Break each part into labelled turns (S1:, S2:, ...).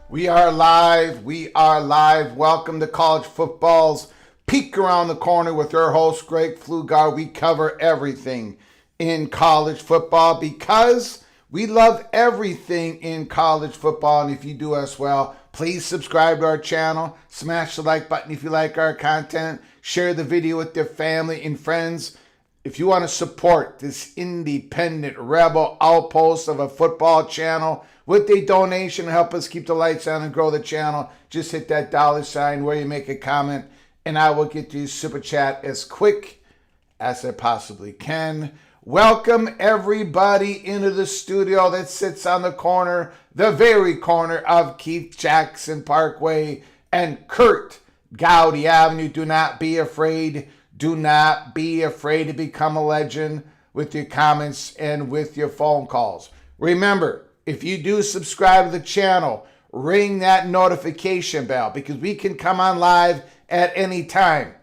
S1: We are live. We are live. Welcome to College Football's Peek Around the Corner with your host, Greg Pflugar. We cover everything in college football because we love everything in college football. And if you do as well, please subscribe to our channel. Smash the like button if you like our content. Share the video with your family and friends. If you want to support this independent rebel outpost of a football channel with a donation to help us keep the lights on and grow the channel, just hit that $sign where you make a comment and I will get you super chat as quick as I possibly can. Welcome everybody into the studio that sits on the corner, the very corner of Keith Jackson Parkway and Kurt Gowdy Avenue. Do not be afraid. Do not be afraid to become a legend with your comments and with your phone calls. Remember, if you do subscribe to the channel, ring that notification bell because we can come on live at any time.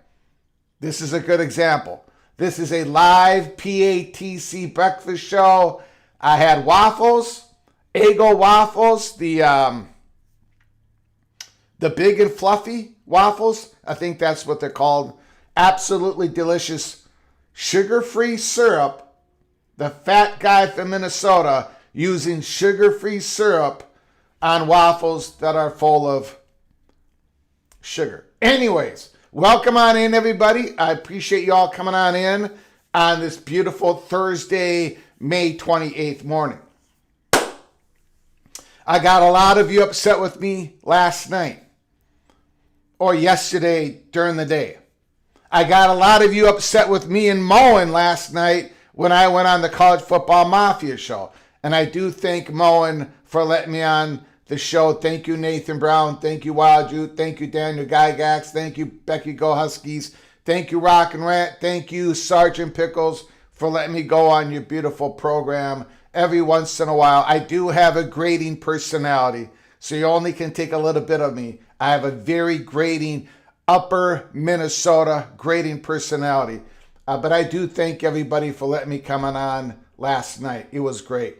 S1: This is a good example. This is a live PATC breakfast show. I had waffles, Eggo waffles, the big and fluffy waffles. I think that's what they're called. Absolutely delicious sugar-free syrup. The fat guy from Minnesota using sugar-free syrup on waffles that are full of sugar. Anyways, welcome on in, everybody. I appreciate you all coming on in on this beautiful Thursday, May 28th morning. I got a lot of you upset with me last night or yesterday during the day. I got a lot of you upset with me and Mohr last night when I went on the College Football Mafia show. And I do thank Mohr for letting me on the show. Thank you, Nathan Brown. Thank you, Wild Jude. Thank you, Daniel Gygax. Thank you, Becky Go Huskies. Thank you, Rock and Rant. Thank you, Sergeant Pickles, for letting me go on your beautiful program every once in a while. I do have a grating personality, so you only can take a little bit of me. I have a very grating, upper Minnesota grating personality. But I do thank everybody for letting me come on last night. It was great.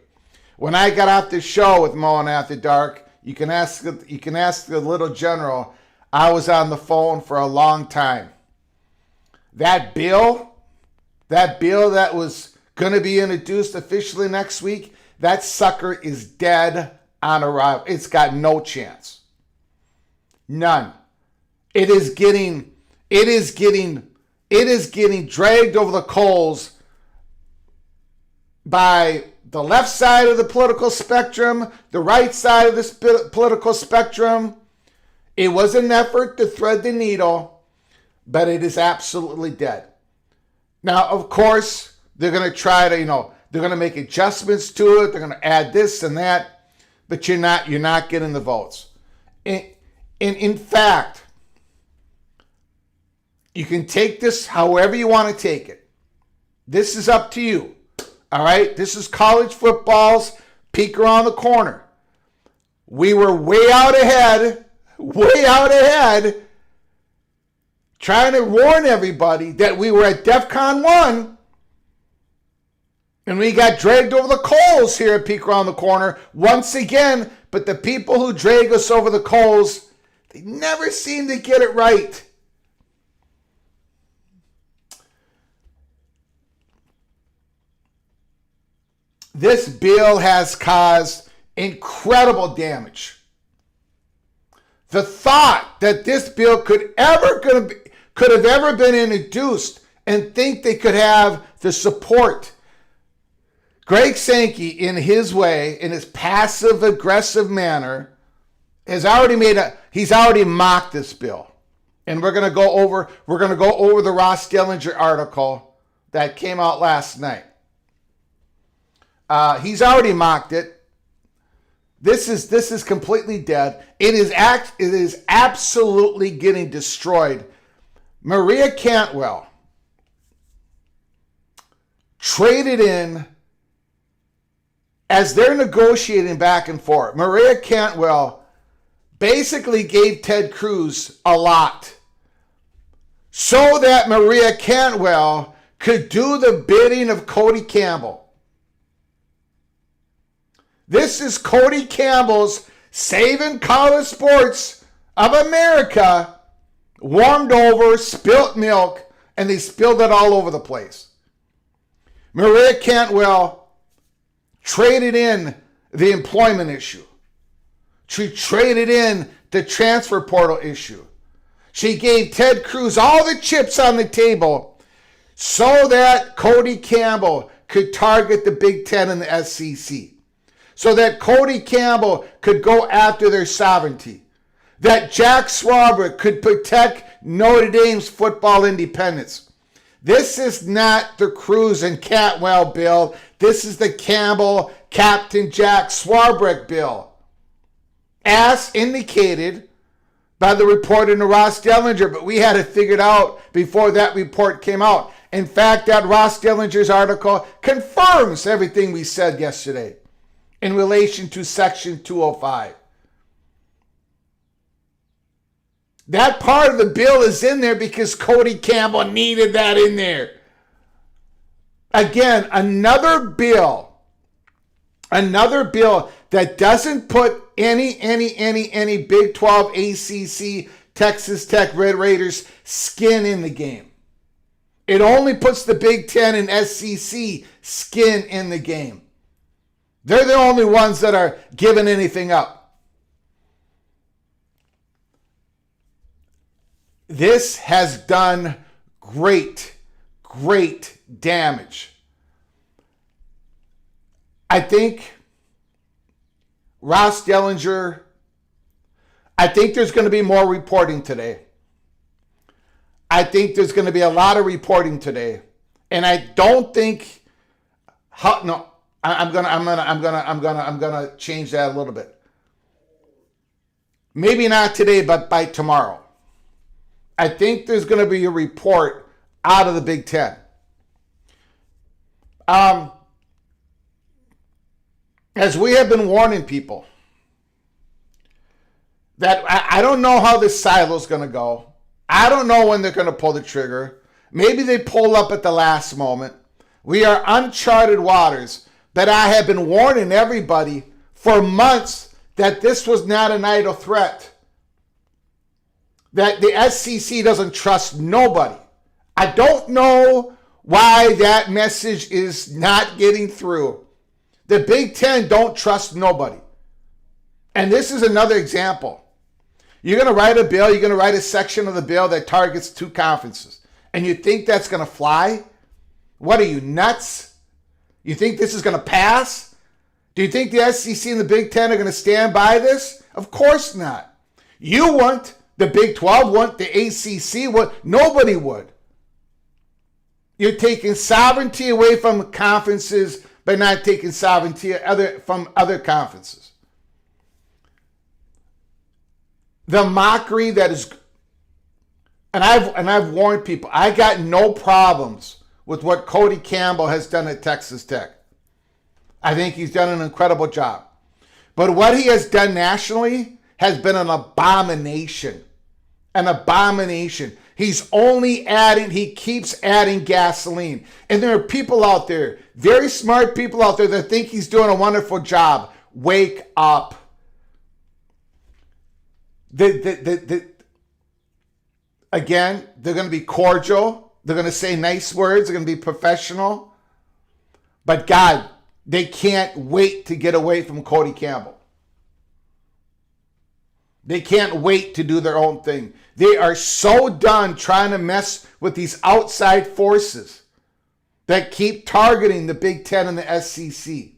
S1: When I got off the show with Mohr After Dark, you can ask the little general. I was on the phone for a long time. That bill that was going to be introduced officially next week, that sucker is dead on arrival. It's got no chance. None. It is getting dragged over the coals by the left side of the political spectrum, the right side of the political spectrum. It was an effort to thread the needle, but it is absolutely dead. Now, of course, they're going to try to, they're going to make adjustments to it. They're going to add this and that, but you're not getting the votes. In fact, you can take this however you want to take it. This is up to you. All right? This is college football's peek around the corner. We were way out ahead, trying to warn everybody that we were at DEFCON 1, and we got dragged over the coals here at Peek Around the Corner once again, but the people who drag us over the coals, they never seem to get it right. This bill has caused incredible damage. The thought that this bill could have ever been introduced and think they could have the support. Greg Sankey, in his way, in his passive aggressive manner, he's already mocked this bill. And we're going to go over the Ross Dellinger article that came out last night. He's already mocked it. This is completely dead. It is absolutely getting destroyed. Maria Cantwell traded in as they're negotiating back and forth. Maria Cantwell basically gave Ted Cruz a lot so that Maria Cantwell could do the bidding of Cody Campbell. This is Cody Campbell's Saving College Sports of America, warmed over, spilt milk, and they spilled it all over the place. Maria Cantwell traded in the employment issue. She traded in the transfer portal issue. She gave Ted Cruz all the chips on the table so that Cody Campbell could target the Big Ten and the SEC. So that Cody Campbell could go after their sovereignty. That Jack Swarbrick could protect Notre Dame's football independence. This is not the Cruz and Cantwell bill. This is the Campbell, Captain Jack Swarbrick bill. As indicated by the report in the Ross Dellinger, but we had it figured out before that report came out. In fact, that Ross Dellinger's article confirms everything we said yesterday in relation to Section 205. That part of the bill is in there because Cody Campbell needed that in there. Again, another bill that doesn't put any Big 12, ACC, Texas Tech Red Raiders skin in the game. It only puts the Big 10 and SEC skin in the game. They're the only ones that are giving anything up. This has done great damage. I think Ross Dellinger, I think there's going to be more reporting today. I think there's going to be a lot of reporting today. And I don't think I'm gonna change that a little bit. Maybe not today, but by tomorrow. I think there's going to be a report out of the Big Ten. As we have been warning people, that I don't know how this silo is going to go. I don't know when they're going to pull the trigger. Maybe they pull up at the last moment. We are uncharted waters, but I have been warning everybody for months that this was not an idle threat. That the SEC doesn't trust nobody. I don't know why that message is not getting through. The Big Ten don't trust nobody. And this is another example. You're going to write a bill, you're going to write a section of the bill that targets 2 conferences. And you think that's going to fly? What are you, nuts? You think this is going to pass? Do you think the SEC and the Big Ten are going to stand by this? Of course not. You want, the Big 12 want, the ACC would. Nobody would. You're taking sovereignty away from conferences by not taking sovereignty from other conferences. The mockery that is, and I've warned people, I got no problems with what Cody Campbell has done at Texas Tech. I think he's done an incredible job. But what he has done nationally has been an abomination. An abomination. He's only adding, he keeps adding gasoline. And there are people out there, very smart people out there that think he's doing a wonderful job. Wake up. Again, they're going to be cordial. They're going to say nice words. They're going to be professional. But God, they can't wait to get away from Cody Campbell. They can't wait to do their own thing. They are so done trying to mess with these outside forces that keep targeting the Big Ten and the SEC.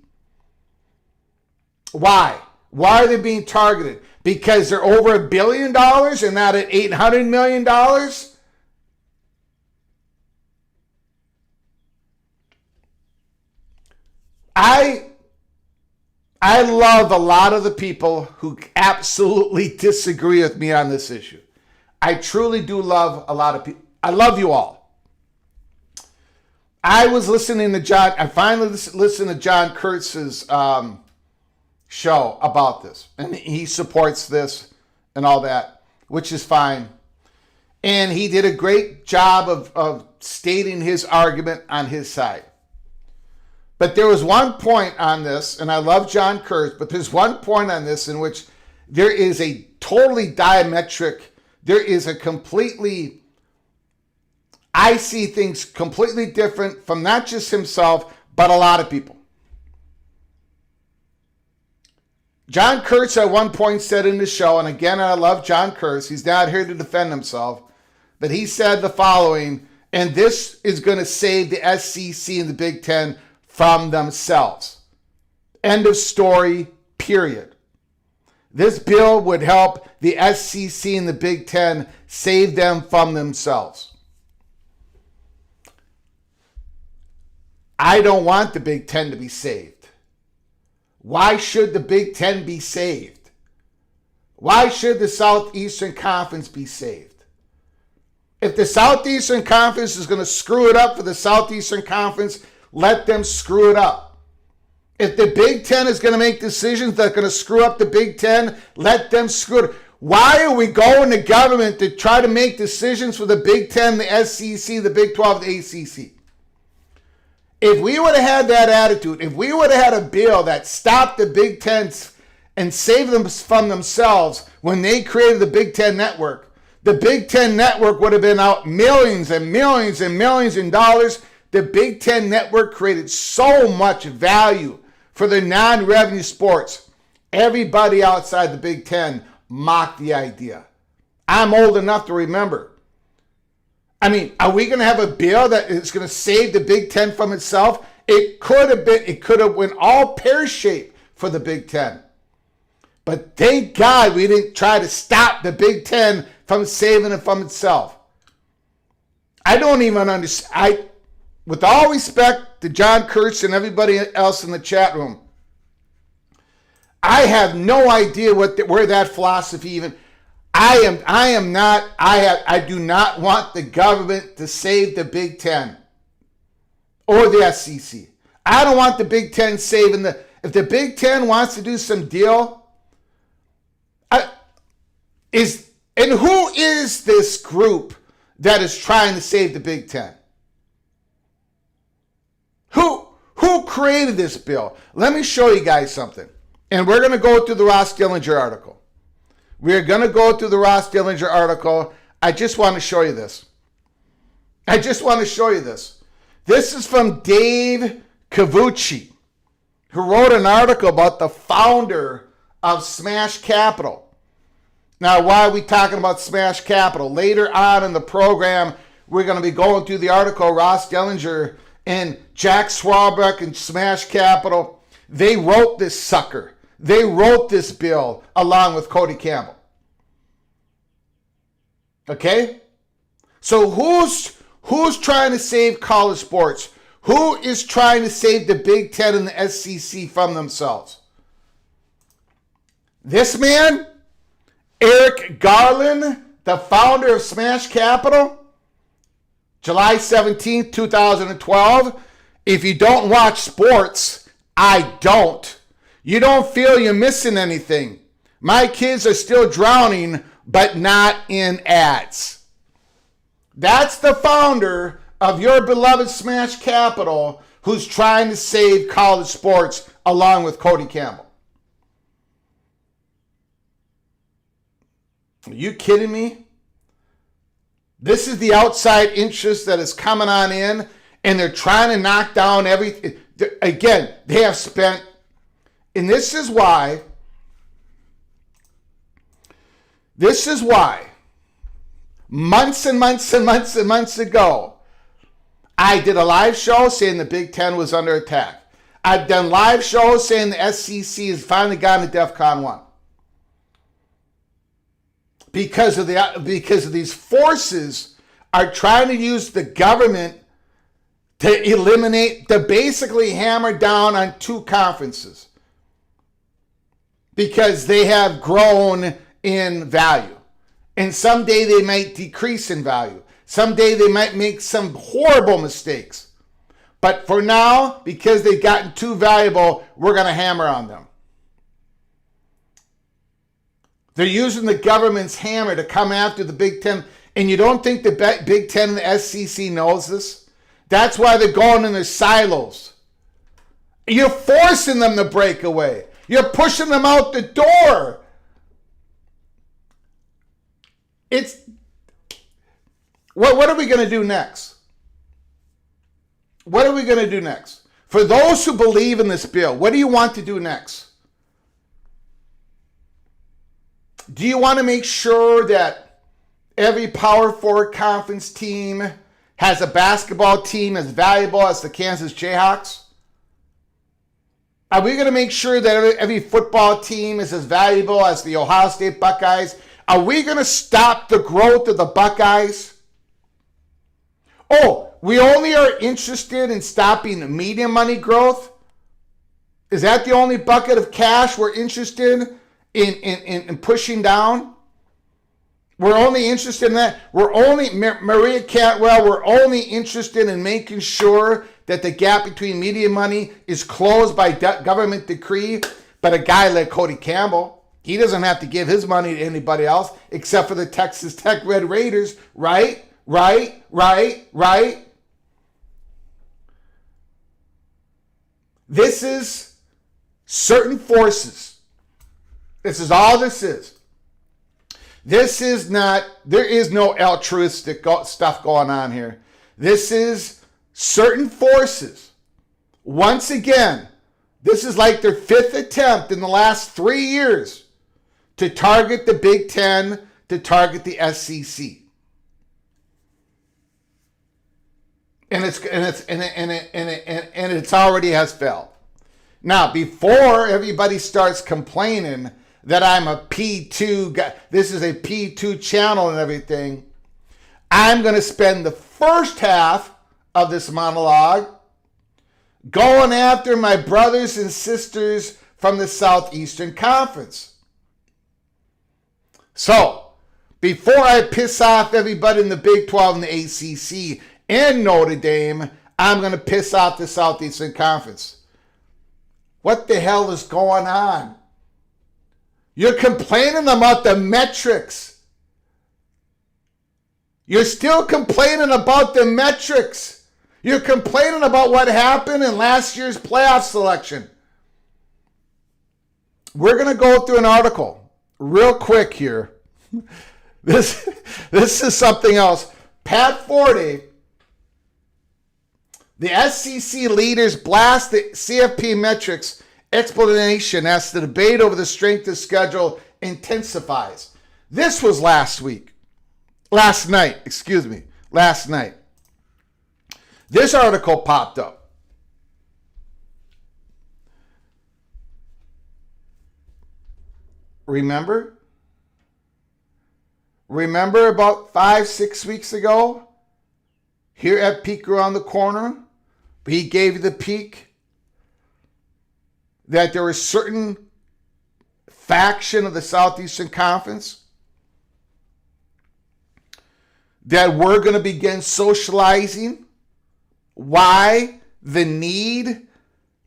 S1: Why? Why are they being targeted? Because they're over $1 billion and not at $800 million? I love a lot of the people who absolutely disagree with me on this issue. I truly do love a lot of people. I love you all. I was listening to John. I finally listened to John Kurtz's show about this, and he supports this and all that, which is fine. And he did a great job of stating his argument on his side. But there was one point on this, and I love John Kurtz, but there's one point on this in which there is a totally diametric, there is a completely, I see things completely different from not just himself, but a lot of people. John Kurtz at one point said in the show, and again, I love John Kurtz, he's not here to defend himself, but he said the following, and this is going to save the SEC and the Big Ten from themselves. End of story, period. This bill would help the SEC and the Big Ten save them from themselves. I don't want the Big Ten to be saved. Why should the Big Ten be saved? Why should the Southeastern Conference be saved? If the Southeastern Conference is going to screw it up for the Southeastern Conference, let them screw it up. If the Big Ten is going to make decisions that are going to screw up the Big Ten, let them screw it up. Why are we going to government to try to make decisions for the Big Ten, the SEC, the Big 12, the ACC? If we would have had that attitude, if we would have had a bill that stopped the Big Ten and saved them from themselves when they created the Big Ten Network, the Big Ten Network would have been out millions and millions and millions in dollars. The Big Ten Network created so much value for the non-revenue sports. Everybody outside the Big Ten mocked the idea. I'm old enough to remember. I mean, are we going to have a bill that is going to save the Big Ten from itself? It could have went all pear-shaped for the Big Ten. But thank God we didn't try to stop the Big Ten from saving it from itself. I don't even understand. With all respect to John Kurtz and everybody else in the chat room, I have no idea where that philosophy even. I do not want the government to save the Big Ten or the SEC. I don't want the Big Ten saving if the Big Ten wants to do some deal, who is this group that is trying to save the Big Ten? Who created this bill? Let me show you guys something. And we're going to go through the Ross Dillinger article. We're going to go through the Ross Dillinger article. I just want to show you this. This is from Dave Cavucci, who wrote an article about the founder of Smash Capital. Now, why are we talking about Smash Capital? Later on in the program, we're going to be going through the article, Ross Dillinger and Jack Swarbrick and Smash Capital. They wrote this sucker. They wrote this bill along with Cody Campbell. Okay? So who's trying to save college sports? Who is trying to save the Big Ten and the SEC from themselves? This man, Eric Garland, the founder of Smash Capital, July 17th, 2012. If you don't watch sports, I don't. You don't feel you're missing anything. My kids are still drowning, but not in ads. That's the founder of your beloved Smash Capital, who's trying to save college sports along with Cody Campbell. Are you kidding me? This is the outside interest that is coming on in, and they're trying to knock down everything. Again, they have spent, and this is why months and months and months and months ago, I did a live show saying the Big Ten was under attack. I've done live shows saying the SEC has finally gotten to DEFCON 1. Because of these forces are trying to use the government to eliminate, to basically hammer down on two conferences. Because they have grown in value. And someday they might decrease in value. Someday they might make some horrible mistakes. But for now, because they've gotten too valuable, we're going to hammer on them. They're using the government's hammer to come after the Big Ten. And you don't think the Big Ten and the SEC knows this? That's why they're going in their silos. You're forcing them to break away. You're pushing them out the door. What are we going to do next? What are we going to do next? For those who believe in this bill, what do you want to do next? Do you want to make sure that every Power 4 conference team has a basketball team as valuable as the Kansas Jayhawks? Are we going to make sure that every football team is as valuable as the Ohio State Buckeyes? Are we going to stop the growth of the Buckeyes? Oh, we only are interested in stopping media money growth? Is that the only bucket of cash we're interested in pushing down? We're only interested in that. Maria Cantwell, we're only interested in making sure that the gap between media money is closed by government decree. But a guy like Cody Campbell, he doesn't have to give his money to anybody else except for the Texas Tech Red Raiders, right? This is certain forces. This is all this is. This is not, there is no altruistic stuff going on here. This is certain forces. Once again, this is like their fifth attempt in the last 3 years to target the Big Ten, to target the SEC. And it's already has failed. Now, before everybody starts complaining that I'm a P2 guy, this is a P2 channel and everything, I'm going to spend the first half of this monologue going after my brothers and sisters from the Southeastern Conference. So, before I piss off everybody in the Big 12 and the ACC and Notre Dame, I'm going to piss off the Southeastern Conference. What the hell is going on? You're complaining about the metrics. You're still complaining about the metrics. You're complaining about what happened in last year's playoff selection. We're going to go through an article real quick here. This is something else. Pat Forte, the SEC leaders blast the CFP metrics explanation as the debate over the strength of schedule intensifies. This was last night. This article popped up. Remember about 5-6 weeks ago, here at Peek Around the Corner, he gave you the peek that there was certain faction of the Southeastern Conference that we're going to begin socializing why the need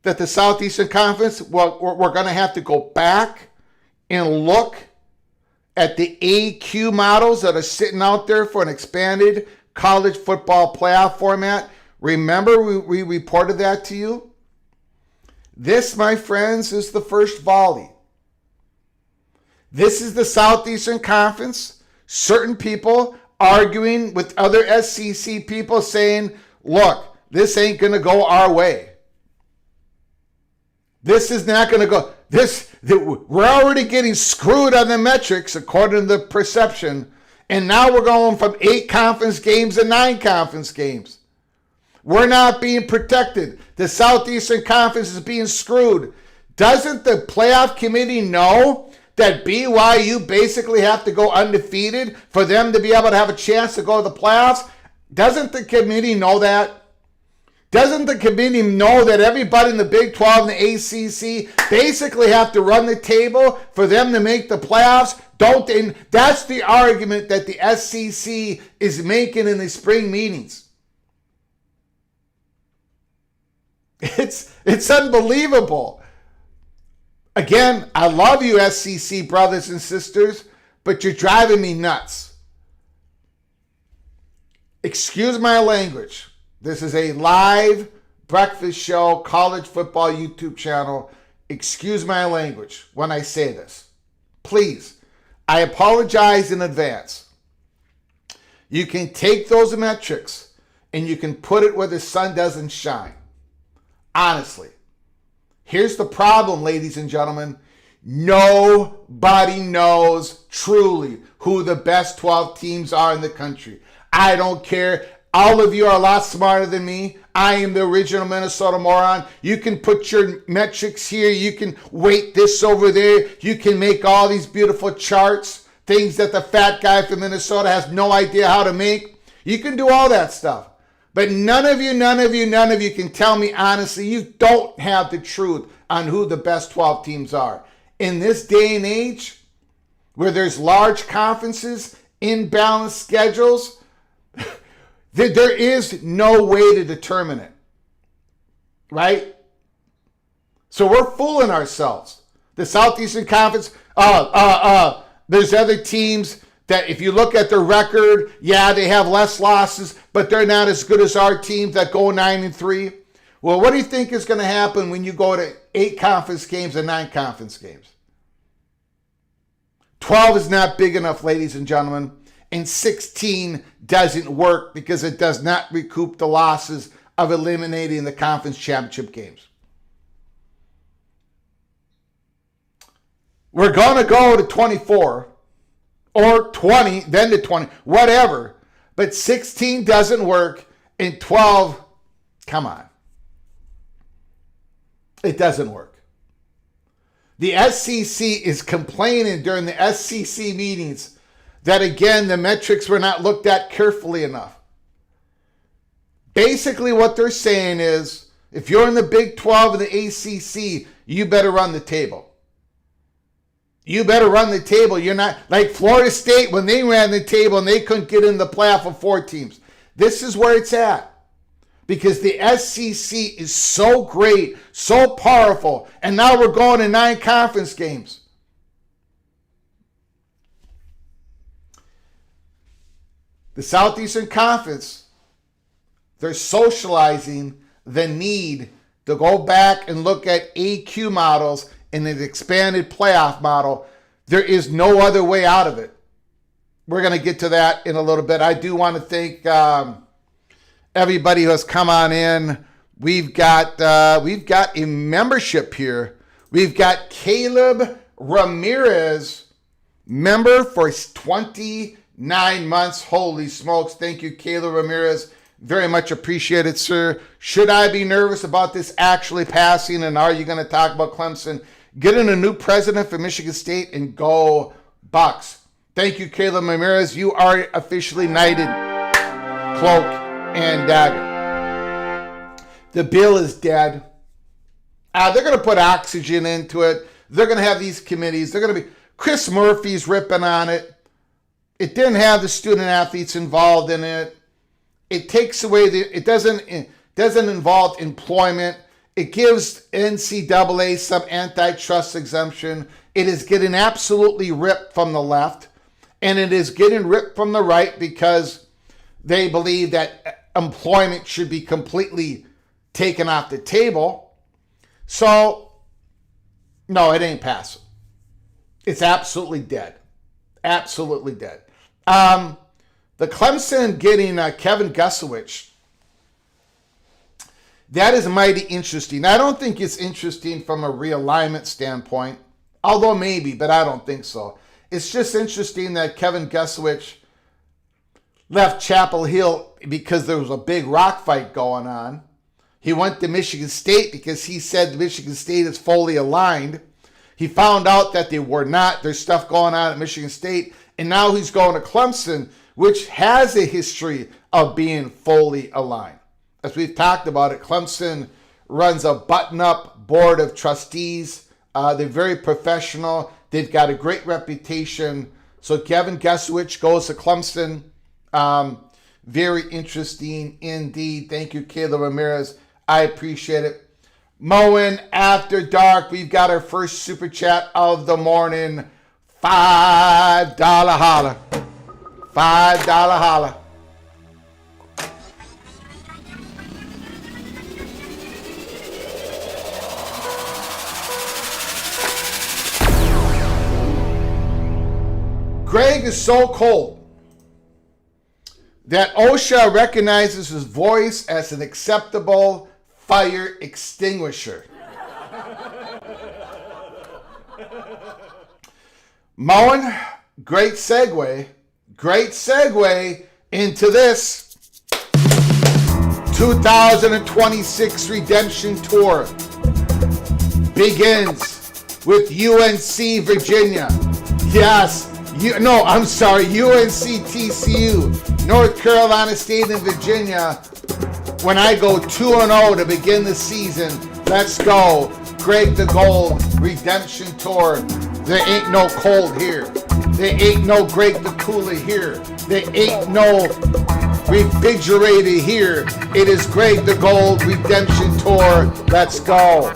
S1: that the Southeastern Conference, well, we're going to have to go back and look at the AQ models that are sitting out there for an expanded college football playoff format. Remember, we reported that to you? This, my friends, is the first volley. This is the Southeastern Conference. Certain people arguing with other SEC people saying, look, this ain't going to go our way. This is not going to go. We're already getting screwed on the metrics according to the perception. And now we're going from 8 conference games to 9 conference games. We're not being protected. The Southeastern Conference is being screwed. Doesn't the playoff committee know that BYU basically have to go undefeated for them to be able to have a chance to go to the playoffs? Doesn't the committee know that? Doesn't the committee know that everybody in the Big 12 and the ACC basically have to run the table for them to make the playoffs? Don't they? That's the argument that the SEC is making in the spring meetings. It's unbelievable. Again, I love you, SEC brothers and sisters, but you're driving me nuts. Excuse my language. This is a live breakfast show, college football YouTube channel. Excuse my language when I say this. Please, I apologize in advance. You can take those metrics and you can put it where the sun doesn't shine. Honestly. Here's the problem, ladies and gentlemen. Nobody knows truly who the best 12 teams are in the country. I don't care. All of you are a lot smarter than me. I am the original Minnesota moron. You can put your metrics here. You can weight this over there. You can make all these beautiful charts, things that the fat guy from Minnesota has no idea how to make. You can do all that stuff. But none of you can tell me honestly, you don't have the truth on who the best 12 teams are. In this day and age, where there's large conferences, imbalanced schedules, there is no way to determine it. Right? So we're fooling ourselves. The Southeastern Conference, there's other teams that if you look at their record, yeah, they have less losses, but they're not as good as our teams that go 9-3. Well, what do you think is going to happen when you go to 8 conference games and 9 conference games? 12 is not big enough, ladies and gentlemen, and 16 doesn't work because it does not recoup the losses of eliminating the conference championship games. We're going to go to 24 or 20, then to 20, whatever. But 16 doesn't work, and 12, come on. It doesn't work. The SEC is complaining during the SEC meetings that, again, the metrics were not looked at carefully enough. Basically, what they're saying is, if you're in the Big 12 and the ACC, you better run the table. You better run the table. You're not like Florida State when they ran the table and they couldn't get in the playoff of 4 teams. This is where it's at. Because the SEC is so great, so powerful, and now we're going to 9 conference games. The Southeastern Conference, they're socializing the need to go back and look at AQ models in an expanded playoff model. There is no other way out of it. We're going to get to that in a little bit. I do want to thank everybody who has come on in. We've got a membership here. We've got Caleb Ramirez, member for 29 months. Holy smokes. Thank you, Caleb Ramirez. Very much appreciated, sir. Should I be nervous about this actually passing? And are you going to talk about Clemson getting a new president for Michigan State? And go Bucks. Thank you, Caleb Ramirez. You are officially knighted, cloak and dagger. The bill is dead. They're going to put oxygen into it. They're going to have these committees. They're going to be Chris Murphy's ripping on it. It didn't have the student athletes involved in it. It takes away it doesn't involve employment. It gives NCAA some antitrust exemption. It is getting absolutely ripped from the left, and it is getting ripped from the right because they believe that employment should be completely taken off the table. So, no, it ain't passing. It's absolutely dead. Absolutely dead. The Clemson getting Kevin Gusowich, that is mighty interesting. I don't think it's interesting from a realignment standpoint, although maybe, but I don't think so. It's just interesting that Kevin Gusowich left Chapel Hill because there was a big rock fight going on. He went to Michigan State because he said Michigan State is fully aligned. He found out that they were not. There's stuff going on at Michigan State. And now he's going to Clemson, which has a history of being fully aligned. As we've talked about it, Clemson runs a button-up board of trustees. They're very professional. They've got a great reputation. So Kevin Gusowich goes to Clemson. Very interesting indeed. Thank you, Caleb Ramirez. I appreciate it. Moen After Dark. We've got our first super chat of the morning. $5 holla. $5 holla. Greg is so cold that OSHA recognizes his voice as an acceptable fire extinguisher. Moen, great segue into this 2026 Redemption Tour. Begins with UNC Virginia. Yes, UNC TCU, North Carolina State and Virginia. When I go 2-0 to begin the season, let's go. Greg the Gold Redemption Tour. There ain't no cold here. There ain't no Greg the Cooler here. There ain't no refrigerator here. It is Greg the Gold Redemption Tour. Let's go.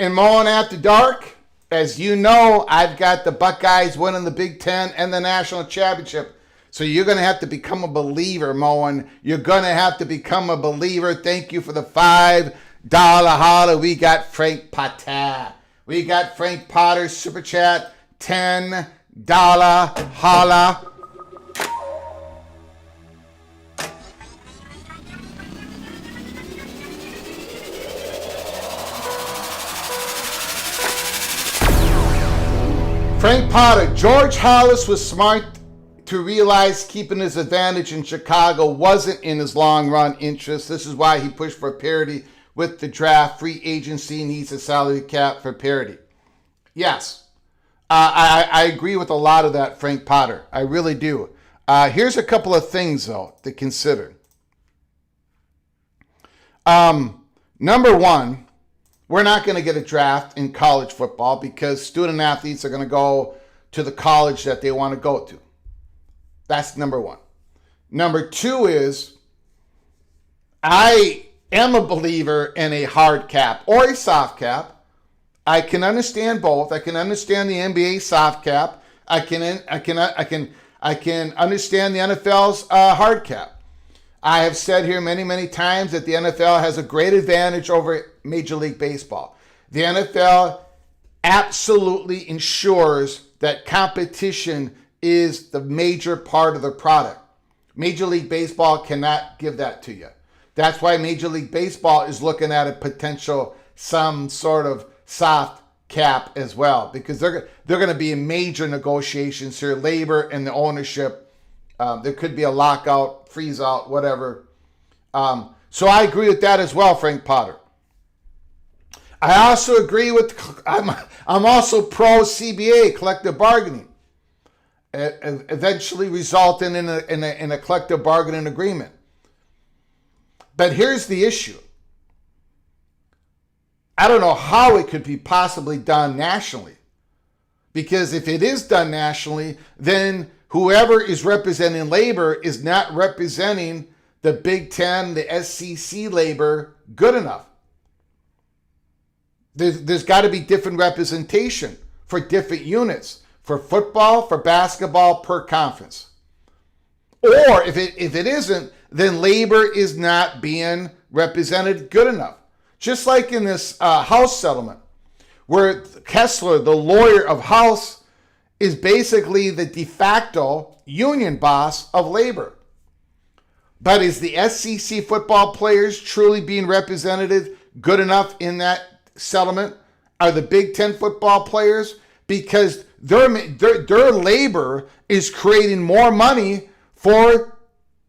S1: And Moen After Dark, as you know, I've got the Buckeyes winning the Big Ten and the National Championship. So you're going to have to become a believer, Moen. You're going to have to become a believer. Thank you for the $5 holla. We got Frank Potter. We got Frank Potter, Super Chat, $10 holla. Frank Potter, George Hollis was smart to realize keeping his advantage in Chicago wasn't in his long run interest. This is why he pushed for parity with the draft. Free agency needs a salary cap for parity. Yes, I agree with a lot of that, Frank Potter. I really do. Here's a couple of things, though, to consider. Number one, we're not going to get a draft in college football because student athletes are going to go to the college that they want to go to. That's number one. Number two is I am a believer in a hard cap or a soft cap. I can understand both. I can understand the NBA soft cap. I can understand the NFL's hard cap. I have said here many, many times that the NFL has a great advantage over Major League Baseball. The NFL absolutely ensures that competition is the major part of the product. Major League Baseball cannot give that to you. That's why Major League Baseball is looking at a potential some sort of soft cap as well, because they're going to be in major negotiations here, labor and the ownership. There could be a lockout, freeze out, whatever. So I agree with that as well, Frank Potter. I also agree with, I'm also pro CBA, collective bargaining, eventually resulting in a collective bargaining agreement. But here's the issue. I don't know how it could be possibly done nationally, because if it is done nationally, then whoever is representing labor is not representing the Big Ten, the SEC labor good enough. There's got to be different representation for different units, for football, for basketball, per conference. Or if it isn't, then labor is not being represented good enough. Just like in this House settlement, where Kessler, the lawyer of House, is basically the de facto union boss of labor. But is the SEC football players truly being represented good enough in that settlement? Are the Big Ten football players? Because their labor is creating more money for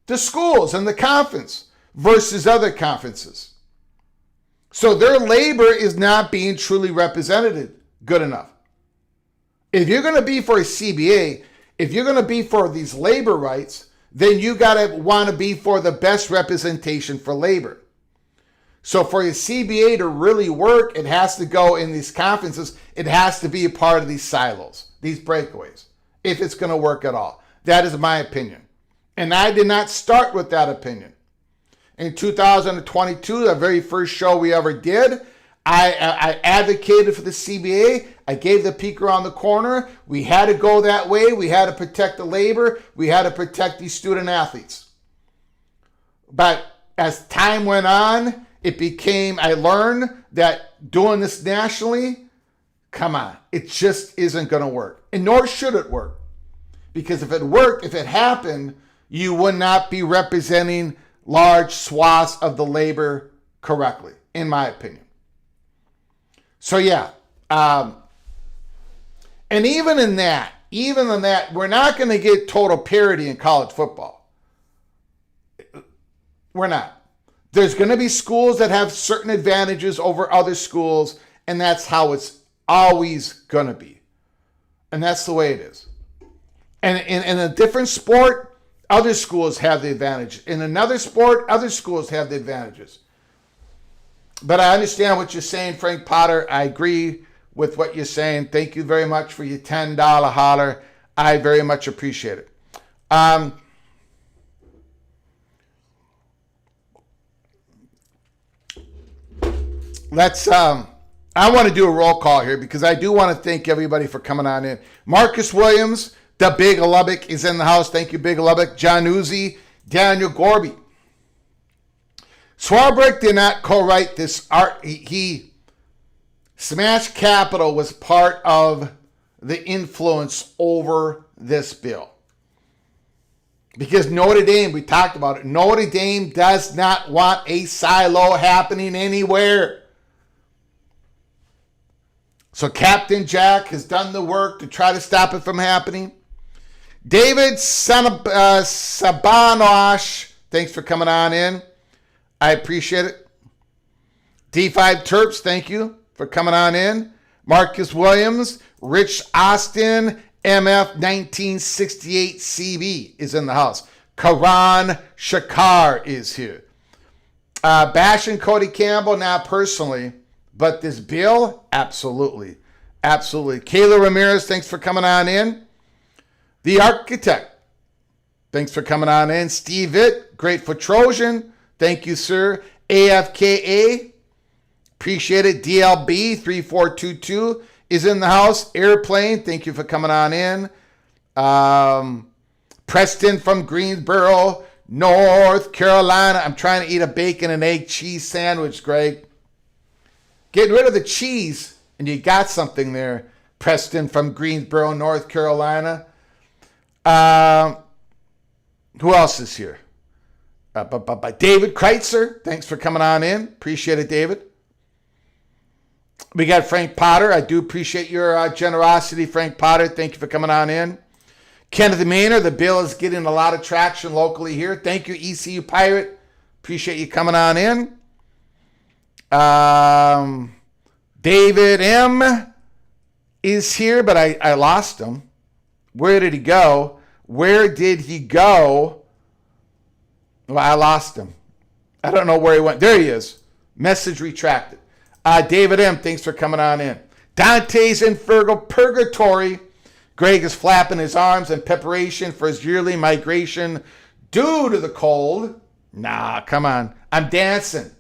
S1: the schools and the conference versus other conferences. So their labor is not being truly represented good enough. If you're going to be for a CBA, if you're going to be for these labor rights, then you got to want to be for the best representation for labor. So for a CBA to really work, it has to go in these conferences. It has to be a part of these silos, these breakaways, if it's going to work at all. That is my opinion. And I did not start with that opinion. In 2022, the very first show we ever did, I advocated for the CBA. I gave the peek around the corner. We had to go that way. We had to protect the labor. We had to protect these student athletes. But as time went on, I learned that doing this nationally, come on, it just isn't going to work. And nor should it work. Because if it worked, if it happened, you would not be representing large swaths of the labor correctly, in my opinion. So yeah, and even in that, we're not going to get total parity in college football. We're not. There's going to be schools that have certain advantages over other schools, and that's how it's always going to be. And that's the way it is. And in a different sport, other schools have the advantage. In another sport, other schools have the advantages. But I understand what you're saying, Frank Potter. I agree with what you're saying. Thank you very much for your $10 holler. I very much appreciate it. I want to do a roll call here because I do want to thank everybody for coming on in. Marcus Williams, the Big Lubbock, is in the house. Thank you, Big Lubbock. John Uzi, Daniel Gorby. Swarbrick did not co-write this art. He Smash Capital was part of the influence over this bill. Because Notre Dame, we talked about it, Notre Dame does not want a silo happening anywhere. So Captain Jack has done the work to try to stop it from happening. David Sabanosh, thanks for coming on in. I appreciate it. D5 Terps, thank you for coming on in. Marcus Williams, Rich Austin, MF 1968 CB is in the house. Karan Shakar is here. Bashing Cody Campbell, not personally, but this bill, absolutely. Absolutely. Kayla Ramirez, thanks for coming on in. The Architect, thanks for coming on in. Steve It, Grateful Trojan, thank you, sir. AFKA, appreciate it. DLB 3422 is in the house. Airplane, thank you for coming on in. Preston from Greensboro, North Carolina. I'm trying to eat a bacon and egg cheese sandwich, Greg. Getting rid of the cheese, and you got something there. Preston from Greensboro, North Carolina. Who else is here? David Kreitzer, thanks for coming on in. Appreciate it, David. We got Frank Potter. I do appreciate your generosity, Frank Potter. Thank you for coming on in. Kenneth Maynard, the bill is getting a lot of traction locally here. Thank you, ECU Pirate. Appreciate you coming on in. David M is here, but I lost him. Where did he go? Where did he go? Well, I lost him. I don't know where he went. There he is. Message retracted. David M, thanks for coming on in. Dante's in purgatory. Greg is flapping his arms in preparation for his yearly migration due to the cold. Nah, come on. I'm dancing.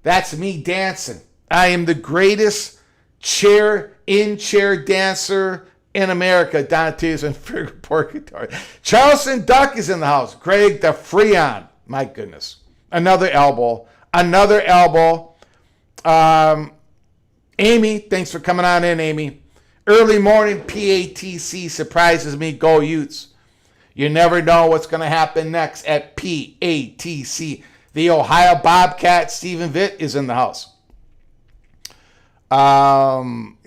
S1: That's me dancing. I am the greatest in-chair dancer in America. Dante's in purgatory. Charleston Duck is in the house. Greg the Freon. My goodness. Another elbow. Amy, thanks for coming on in, Amy. Early morning PATC surprises me. Go Utes. You never know what's going to happen next at PATC. The Ohio Bobcat, Stephen Vitt, is in the house.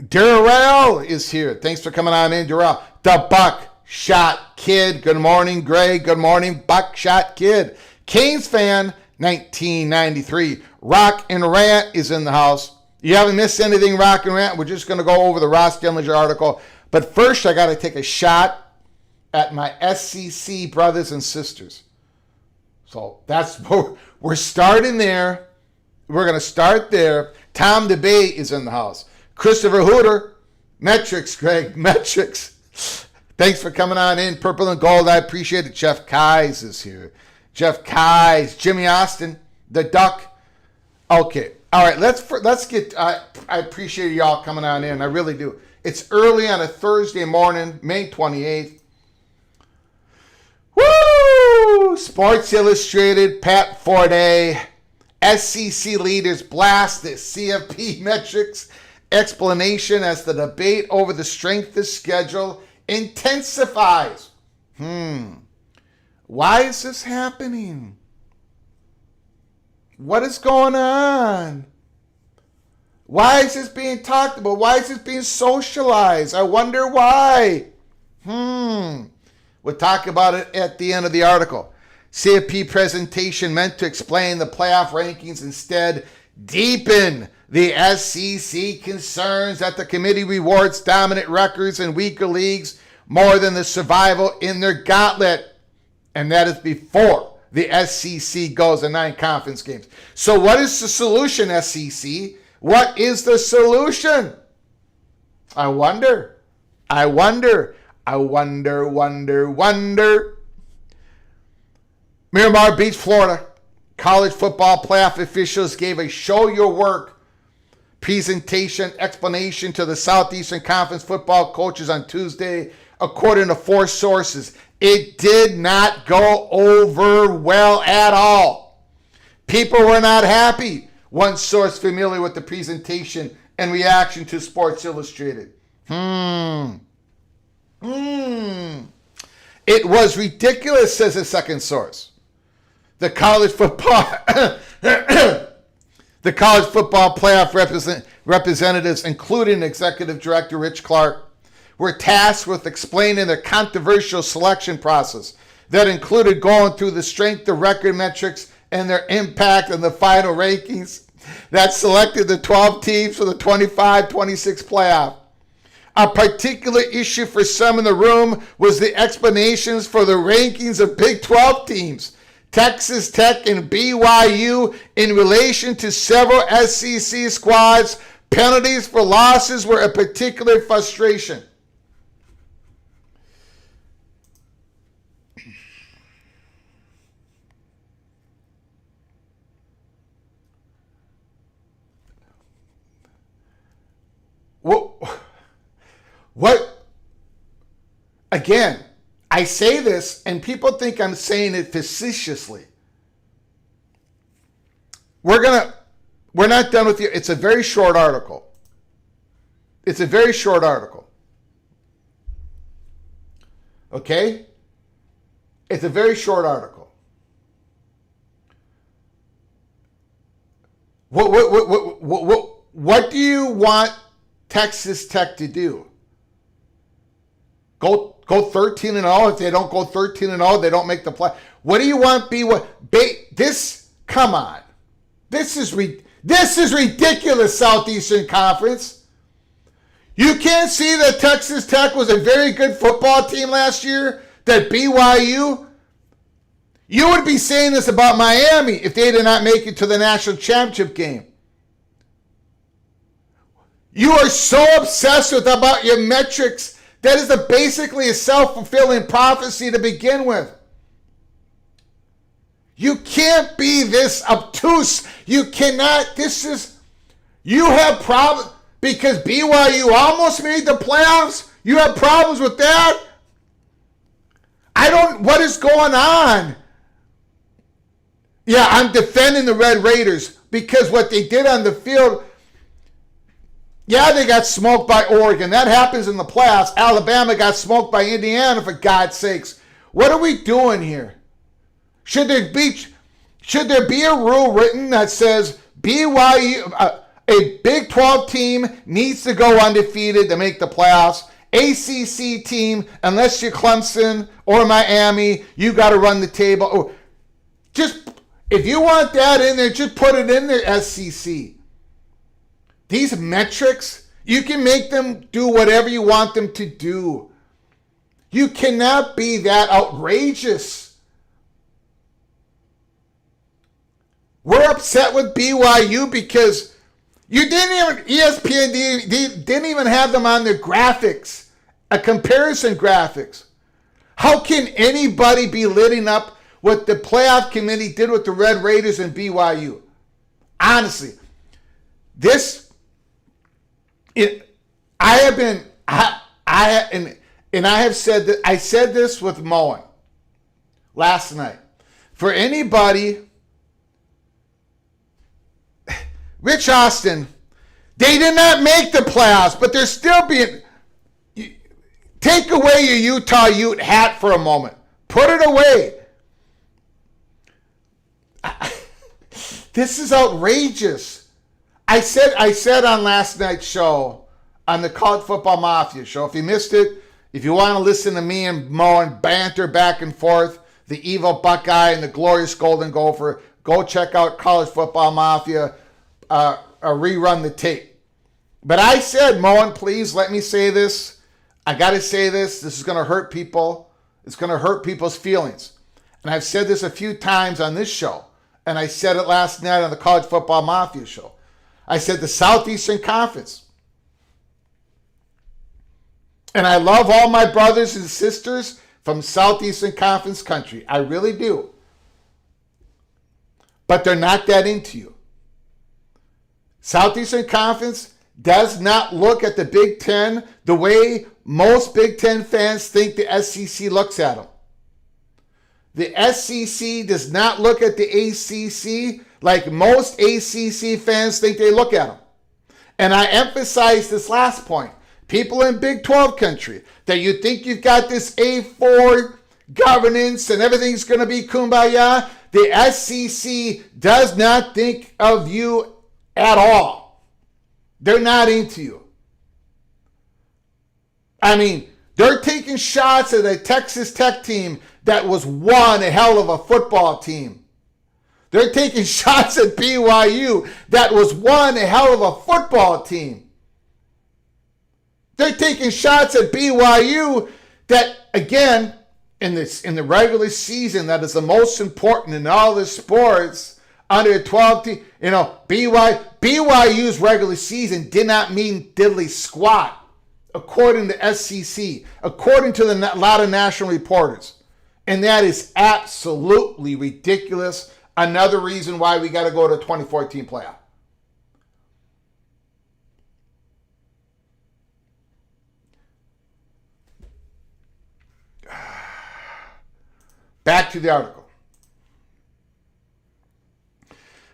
S1: Darrell is here. Thanks for coming on in, Darrell. The Buckshot Kid. Good morning, Greg. Good morning, Buckshot Kid. Canes fan, 1993. Rock and Rant is in the house. You haven't missed anything, Rock and Rant. We're just going to go over the Ross Dillinger article. But first, I got to take a shot at my SCC brothers and sisters. So that's we're starting there. We're going to start there. Tom DeBay is in the house. Christopher Hooter, Metrics, Greg, Metrics. Thanks for coming on in. Purple and Gold, I appreciate it. Jeff Keyes is here. Jeff Keyes, Jimmy Austin, the Duck. Okay. All right, let's get, I appreciate y'all coming on in. I really do. It's early on a Thursday morning, May 28th. Woo! Sports Illustrated, Pat Forday, SCC leaders blast the CFP metrics explanation as the debate over the strength of schedule intensifies. Why is this happening? What is going on? Why is this being talked about? Why is this being socialized? I wonder why. We'll talk about it at the end of the article. CFP presentation meant to explain the playoff rankings, instead deepen the SEC concerns that the committee rewards dominant records in weaker leagues more than the survival in their gauntlet. And that is before the SEC goes to 9 conference games. So what is the solution, SEC? What is the solution? I wonder. Miramar Beach, Florida. College football playoff officials gave a show your work presentation explanation to the Southeastern Conference football coaches on Tuesday, according to 4 sources. It did not go over well at all. People were not happy. One source familiar with the presentation and reaction to Sports Illustrated. It was ridiculous, says a second source. The college football playoff representatives, including Executive Director Rich Clark, were tasked with explaining the controversial selection process that included going through the strength of record metrics and their impact on the final rankings that selected the 12 teams for the 25-26 playoff. A particular issue for some in the room was the explanations for the rankings of Big 12 teams, Texas Tech and BYU, in relation to several SEC squads. Penalties for losses were a particular frustration. What? Again, I say this and people think I'm saying it facetiously. We're not done with you. It's a very short article. It's a very short article. Okay? It's a very short article. What do you want Texas Tech to do? Go 13-0. If they don't go 13-0, they don't make the play. What do you want? This? Come on. This is ridiculous, Southeastern Conference. You can't see that Texas Tech was a very good football team last year? That BYU? You would be saying this about Miami if they did not make it to the national championship game. You are so obsessed about your metrics. That is basically a self-fulfilling prophecy to begin with. You can't be this obtuse. You cannot. You have problems because BYU almost made the playoffs. You have problems with that? What is going on? Yeah, I'm defending the Red Raiders because what they did on the field. Yeah, they got smoked by Oregon. That happens in the playoffs. Alabama got smoked by Indiana, for God's sakes. What are we doing here? Should there be a rule written that says BYU, a Big 12 team, needs to go undefeated to make the playoffs? ACC team, unless you're Clemson or Miami, you got to run the table. If you want that in there, just put it in there, SEC. These metrics, you can make them do whatever you want them to do. You cannot be that outrageous. We're upset with BYU because ESPN didn't even have them on their graphics, a comparison graphics. How can anybody be lighting up what the playoff committee did with the Red Raiders and BYU? Honestly, I have said that. I said this with Mohr last night. For anybody, Rich Austin, they did not make the playoffs, but they're still being. Take away your Utah Ute hat for a moment. Put it away. This is outrageous. I said on last night's show, on the College Football Mafia show, if you missed it, if you want to listen to me and Mohr and banter back and forth, the evil Buckeye and the glorious Golden Gopher, go check out College Football Mafia, rerun the tape. But I said, Mohr, please let me say this. I got to say this. This is going to hurt people. It's going to hurt people's feelings. And I've said this a few times on this show. And I said it last night on the College Football Mafia show. I said the Southeastern Conference. And I love all my brothers and sisters from Southeastern Conference country. I really do. But they're not that into you. Southeastern Conference does not look at the Big Ten the way most Big Ten fans think the SEC looks at them. The SEC does not look at the ACC like most ACC fans think they look at them. And I emphasize this last point. People in Big 12 country, that you think you've got this A4 governance and everything's going to be kumbaya, the SEC does not think of you at all. They're not into you. I mean, they're taking shots at a Texas Tech team that was one hell of a football team. They're taking shots at BYU that was one hell of a football team. They're taking shots at BYU that, again, in the regular season, that is the most important in all the sports under a 12 team. You know, BYU's regular season did not mean diddly squat, according to SEC, according to a lot of national reporters. And that is absolutely ridiculous. Another reason why we got to go to 2014 playoff. Back to the article.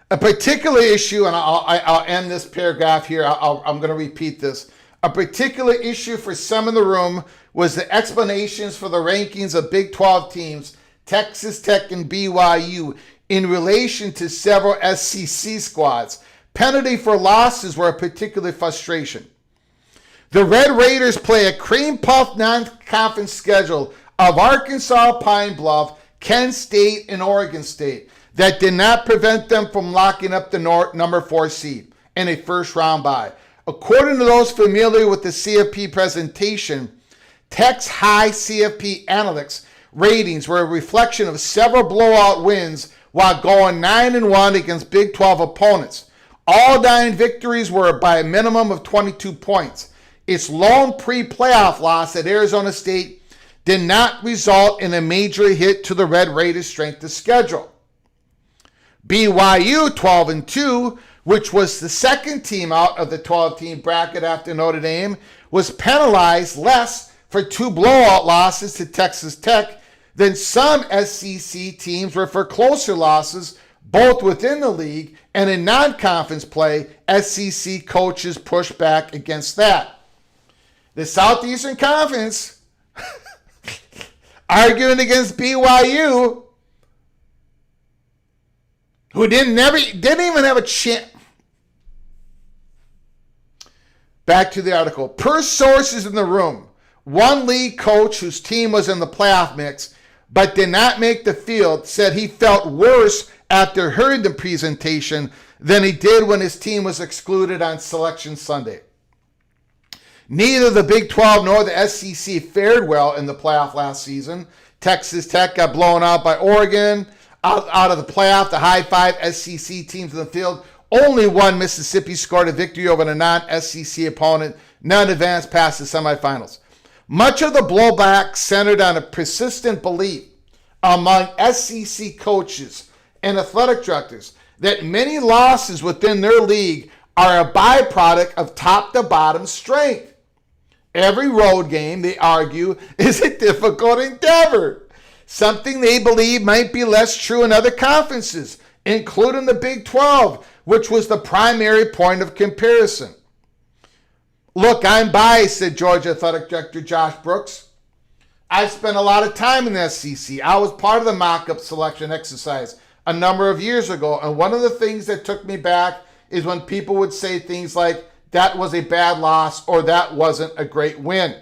S1: A particular issue, and I'll end this paragraph here. I'm going to repeat this. A particular issue for some in the room was the explanations for the rankings of Big 12 teams, Texas Tech and BYU, in relation to several SEC squads. Penalty for losses were a particular frustration. The Red Raiders play a cream puff non-conference schedule of Arkansas, Pine Bluff, Kent State, and Oregon State that did not prevent them from locking up the number 4 seed in a first-round bye. According to those familiar with the CFP presentation, Tech's high CFP analytics ratings were a reflection of several blowout wins while going 9-1 against Big 12 opponents. All 9 victories were by a minimum of 22 points. Its lone pre-playoff loss at Arizona State did not result in a major hit to the Red Raiders' strength of schedule. BYU 12-2, which was the second team out of the 12-team bracket after Notre Dame, was penalized less for 2 blowout losses to Texas Tech than some SEC teams were for closer losses, both within the league and in non-conference play. SEC coaches pushed back against that. The Southeastern Conference arguing against BYU, who didn't even have a chance. Back to the article. Per sources in the room, one league coach whose team was in the playoff mix but did not make the field said he felt worse after hearing the presentation than he did when his team was excluded on Selection Sunday. Neither the Big 12 nor the SEC fared well in the playoff last season. Texas Tech got blown out by Oregon. Out of the playoff, the high 5 SEC teams in the field, only one Mississippi scored a victory over a non-SEC opponent. None advanced past the semifinals. Much of the blowback centered on a persistent belief among SEC coaches and athletic directors that many losses within their league are a byproduct of top-to-bottom strength. Every road game, they argue, is a difficult endeavor, something they believe might be less true in other conferences, including the Big 12, which was the primary point of comparison. Look, I'm biased, said Georgia Athletic Director Josh Brooks. I've spent a lot of time in the SEC. I was part of the mock-up selection exercise a number of years ago, and one of the things that took me back is when people would say things like, that was a bad loss, or that wasn't a great win.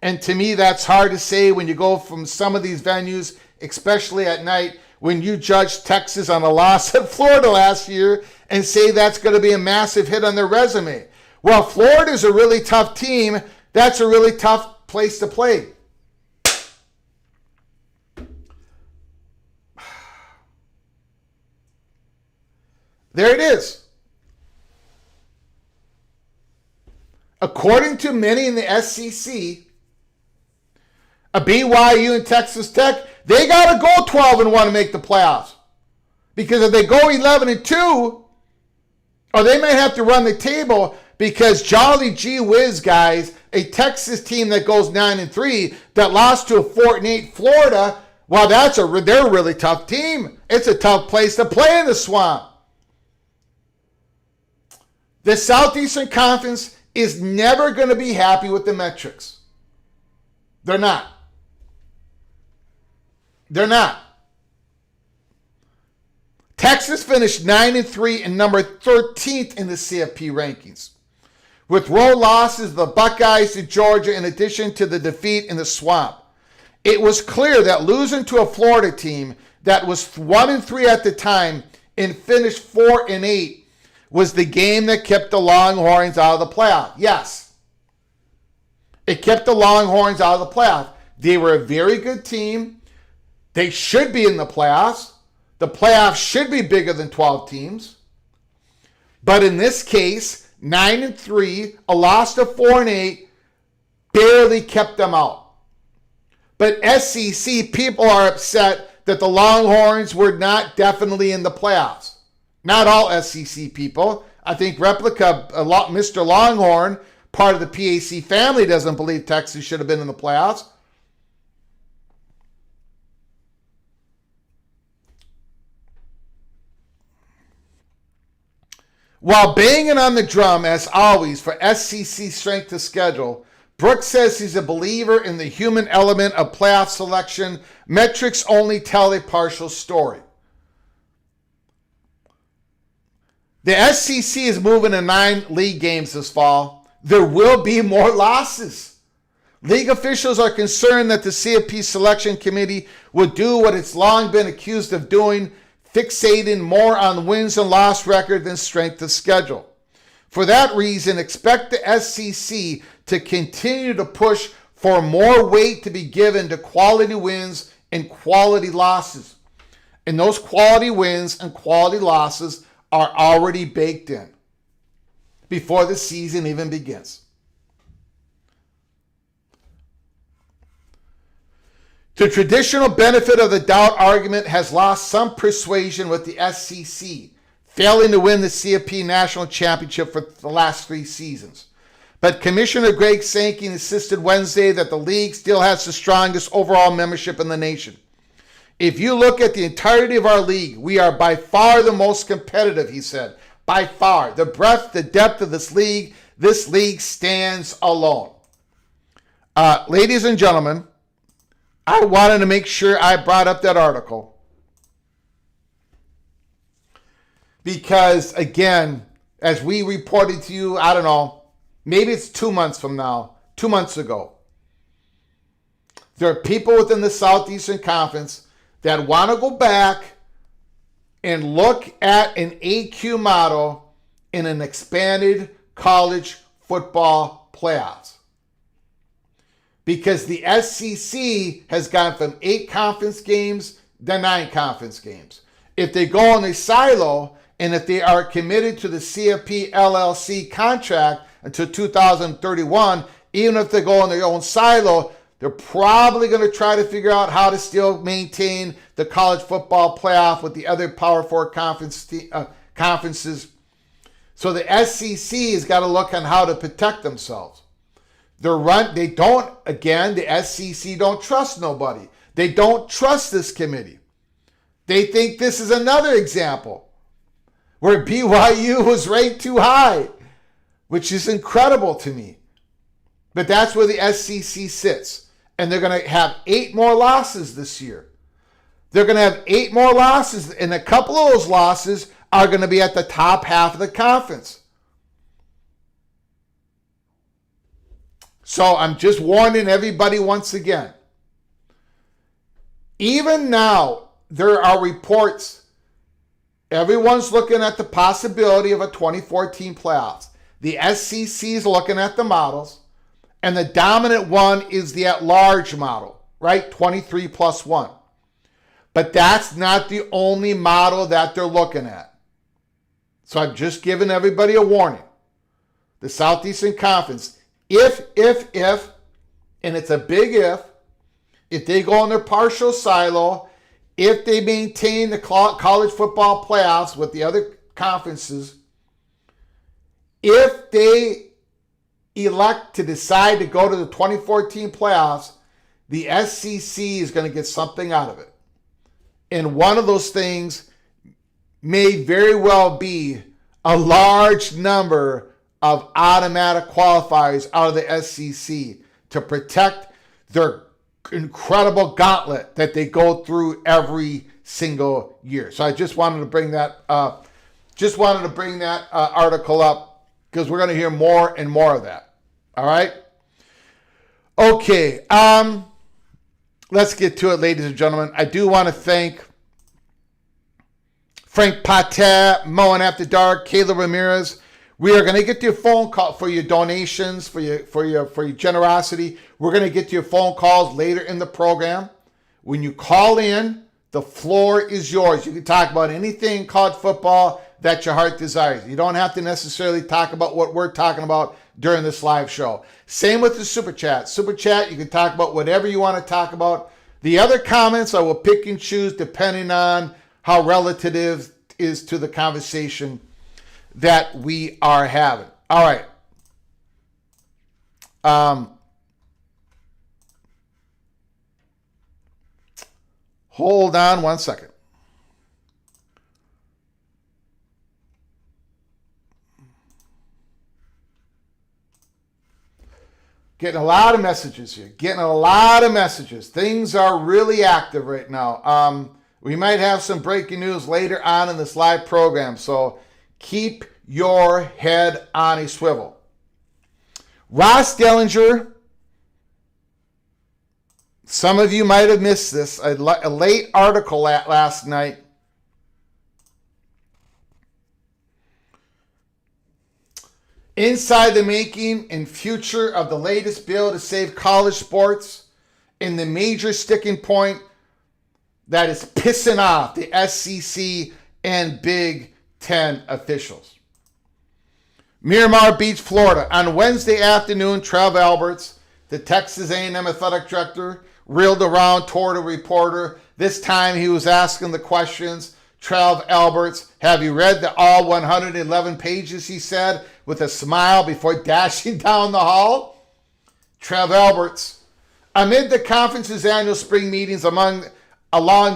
S1: And to me, that's hard to say when you go from some of these venues, especially at night, when you judge Texas on a loss at Florida last year and say that's going to be a massive hit on their resume. Well, Florida's a really tough team. That's a really tough place to play. There it is. According to many in the SEC, a BYU and Texas Tech, they got to go 12-1 to make the playoffs. Because if they go 11-2, or they may have to run the table, because jolly gee whiz, guys, a Texas team that goes 9-3 that lost to a 4-8 Florida, well, they're a really tough team. It's a tough place to play in the swamp. The Southeastern Conference is never going to be happy with the metrics. They're not. Texas finished 9-3 and number 13th in the CFP rankings, with road losses of the Buckeyes to Georgia in addition to the defeat in the Swamp. It was clear that losing to a Florida team that was 1-3 at the time and finished 4-8 was the game that kept the Longhorns out of the playoff. Yes, it kept the Longhorns out of the playoff. They were a very good team. They should be in the playoffs. The playoffs should be bigger than 12 teams. But in this case, 9-3, a loss to 4-8, barely kept them out. But SEC people are upset that the Longhorns were not definitely in the playoffs. Not all SEC people. I think Mr. Longhorn, part of the PAC family, doesn't believe Texas should have been in the playoffs. While banging on the drum, as always, for SEC strength of schedule, Brooks says he's a believer in the human element of playoff selection. Metrics only tell a partial story. The SEC is moving to 9 league games this fall. There will be more losses. League officials are concerned that the CFP selection committee would do what it's long been accused of doing, fixating more on wins and loss record than strength of schedule. For that reason, expect the SEC to continue to push for more weight to be given to quality wins and quality losses. And those quality wins and quality losses are already baked in before the season even begins. The traditional benefit of the doubt argument has lost some persuasion with the SEC, failing to win the CFP National Championship for the last 3 seasons. But Commissioner Greg Sankey insisted Wednesday that the league still has the strongest overall membership in the nation. If you look at the entirety of our league, we are by far the most competitive, he said. By far. The breadth, the depth of this league stands alone. Ladies and gentlemen, I wanted to make sure I brought up that article because, again, as we reported to you, I don't know, maybe it's 2 months from now, 2 months ago, there are people within the Southeastern Conference that want to go back and look at an AQ model in an expanded college football playoffs. Because the SEC has gone from 8 conference games to 9 conference games. If they go in a silo, and if they are committed to the CFP LLC contract until 2031, even if they go in their own silo, they're probably going to try to figure out how to still maintain the college football playoff with the other Power 4 conferences. So the SEC has got to look on how to protect themselves. The SEC don't trust nobody. They don't trust this committee. They think this is another example where BYU was ranked too high, which is incredible to me. But that's where the SEC sits. And they're going to have 8 more losses this year. They're going to have 8 more losses, and a couple of those losses are going to be at the top half of the conference. So I'm just warning everybody once again. Even now, there are reports. Everyone's looking at the possibility of a 2014 playoffs. The SEC is looking at the models, and the dominant one is the at-large model, right? 23 plus 1. But that's not the only model that they're looking at. So I'm just giving everybody a warning. The Southeastern Conference, if, and it's a big if they go in their partial silo, if they maintain the college football playoffs with the other conferences, if they elect to decide to go to the 2014 playoffs, the SEC is going to get something out of it. And one of those things may very well be a large number of automatic qualifiers out of the SEC to protect their incredible gauntlet that they go through every single year. So I just wanted to bring that article up because we're going to hear more and more of that. All right. Okay. Let's get to it, ladies and gentlemen. I do want to thank Frank Patet, Mohr After Dark, Kayla Ramirez. We are going to get to your phone call for your donations, for your generosity. We're going to get to your phone calls later in the program. When you call in, the floor is yours. You can talk about anything college football that your heart desires. You don't have to necessarily talk about what we're talking about during this live show. Same with the Super Chat. Super Chat, you can talk about whatever you want to talk about. The other comments I will pick and choose depending on how relative is to the conversation that we are having. All right. Hold on one second. Getting a lot of messages here. Things are really active right now. We might have some breaking news later on in this live program, so keep your head on a swivel. Ross Dellinger, some of you might have missed this, a late article last night. Inside the making and future of the latest bill to save college sports and the major sticking point that is pissing off the SEC and Big Ten officials. Miramar Beach, Florida. On Wednesday afternoon, Trev Alberts, the Texas A&M athletic director, reeled around toward a reporter. This time he was asking the questions. Trev Alberts, have you read all 111 pages, he said, with a smile before dashing down the hall? Trev Alberts, amid the conference's annual spring meetings along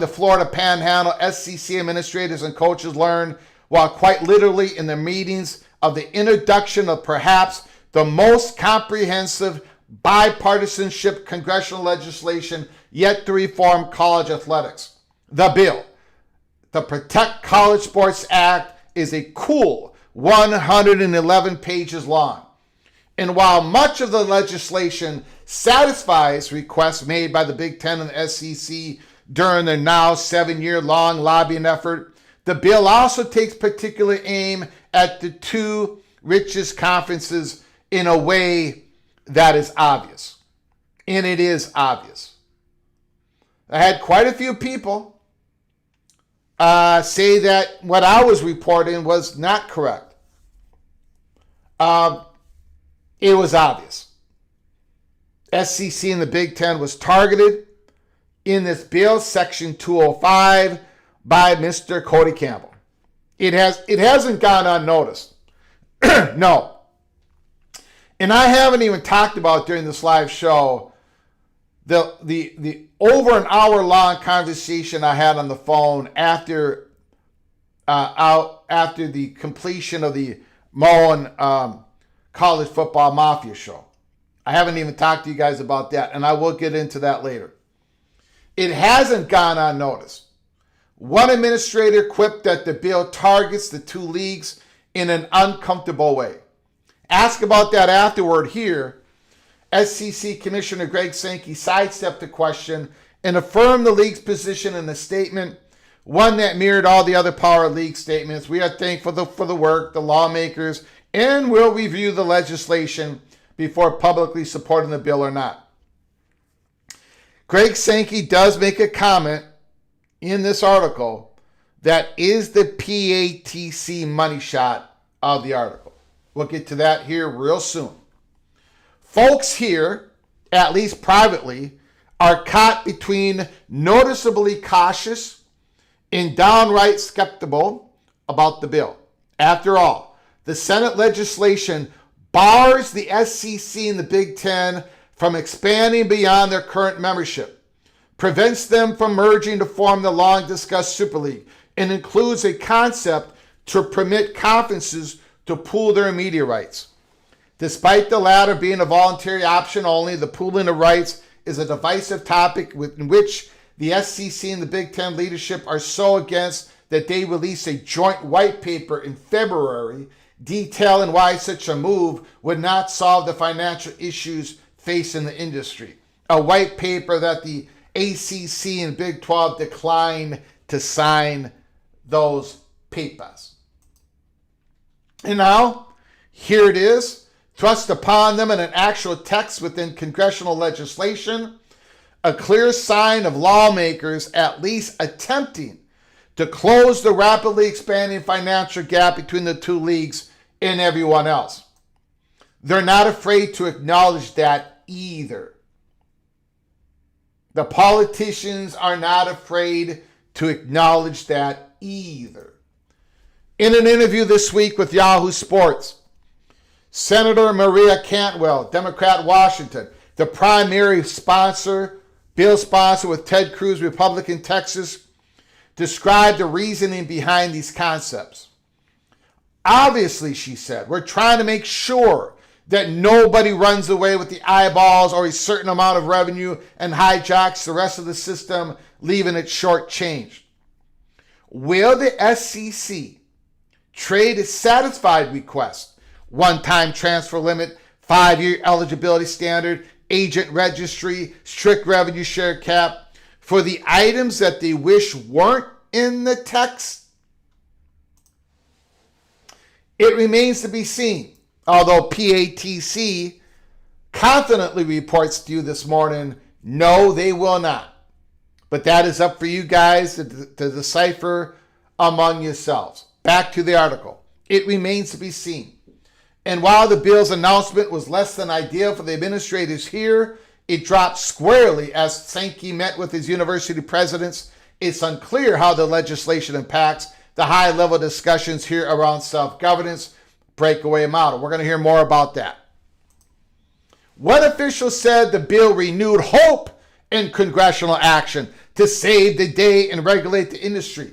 S1: the Florida Panhandle, SEC administrators and coaches learned, while quite literally in the meetings, of the introduction of perhaps the most comprehensive bipartisanship congressional legislation yet to reform college athletics. The bill, the Protect College Sports Act, is a cool 111 pages long. And while much of the legislation satisfies requests made by the Big Ten and the SEC during their now 7-year-long lobbying effort, the bill also takes particular aim at the two richest conferences in a way that is obvious. And it is obvious. I had quite a few people say that what I was reporting was not correct. It was obvious. SEC and the Big Ten was targeted in this bill, Section 205, by Mr. Cody Campbell. It hasn't gone unnoticed. No. And I haven't even talked about during this live show the over an hour long conversation I had on the phone after the completion of the Mohr College Football Mafia show. I haven't even talked to you guys about that, and I will get into that later. It hasn't gone unnoticed. One administrator quipped that the bill targets the two leagues in an uncomfortable way. Ask about that afterward here. SEC Commissioner Greg Sankey sidestepped the question and affirmed the league's position in a statement, one that mirrored all the other Power League statements. We are thankful for the work, the lawmakers, and will review the legislation before publicly supporting the bill or not. Greg Sankey does make a comment in this article that is the PATC money shot of the article. We'll get to that here real soon. Folks here, at least privately, are caught between noticeably cautious and downright skeptical about the bill. After all, the Senate legislation bars the SEC and the Big Ten from expanding beyond their current membership, prevents them from merging to form the long-discussed Super League, and includes a concept to permit conferences to pool their media rights. Despite the latter being a voluntary option only, the pooling of rights is a divisive topic in which The SEC and the Big Ten leadership are so against that they released a joint white paper in February detailing why such a move would not solve the financial issues facing the industry. A white paper that the ACC and Big 12 declined to sign those papers. And now, here it is, thrust upon them in an actual text within congressional legislation, a clear sign of lawmakers at least attempting to close the rapidly expanding financial gap between the two leagues and everyone else. They're not afraid to acknowledge that either. The politicians are not afraid to acknowledge that either. In an interview this week with Yahoo Sports, Senator Maria Cantwell, Democrat, Washington, the primary sponsor, bill sponsor with Ted Cruz, Republican, Texas, described the reasoning behind these concepts. Obviously, she said, we're trying to make sure that nobody runs away with the eyeballs or a certain amount of revenue and hijacks the rest of the system, leaving it shortchanged. Will the SEC trade a satisfied request, one-time transfer limit, 5-year eligibility standard, agent registry, strict revenue share cap, for the items that they wish weren't in the text? It remains to be seen, although PATC confidently reports to you this morning, no, they will not. But that is up for you guys to decipher among yourselves. Back to the article. It remains to be seen. And while the bill's announcement was less than ideal for the administrators here, it dropped squarely as Sankey met with his university presidents. It's unclear how the legislation impacts the high-level discussions here around self-governance, breakaway model. We're going to hear more about that. One official said the bill renewed hope in congressional action to save the day and regulate the industry.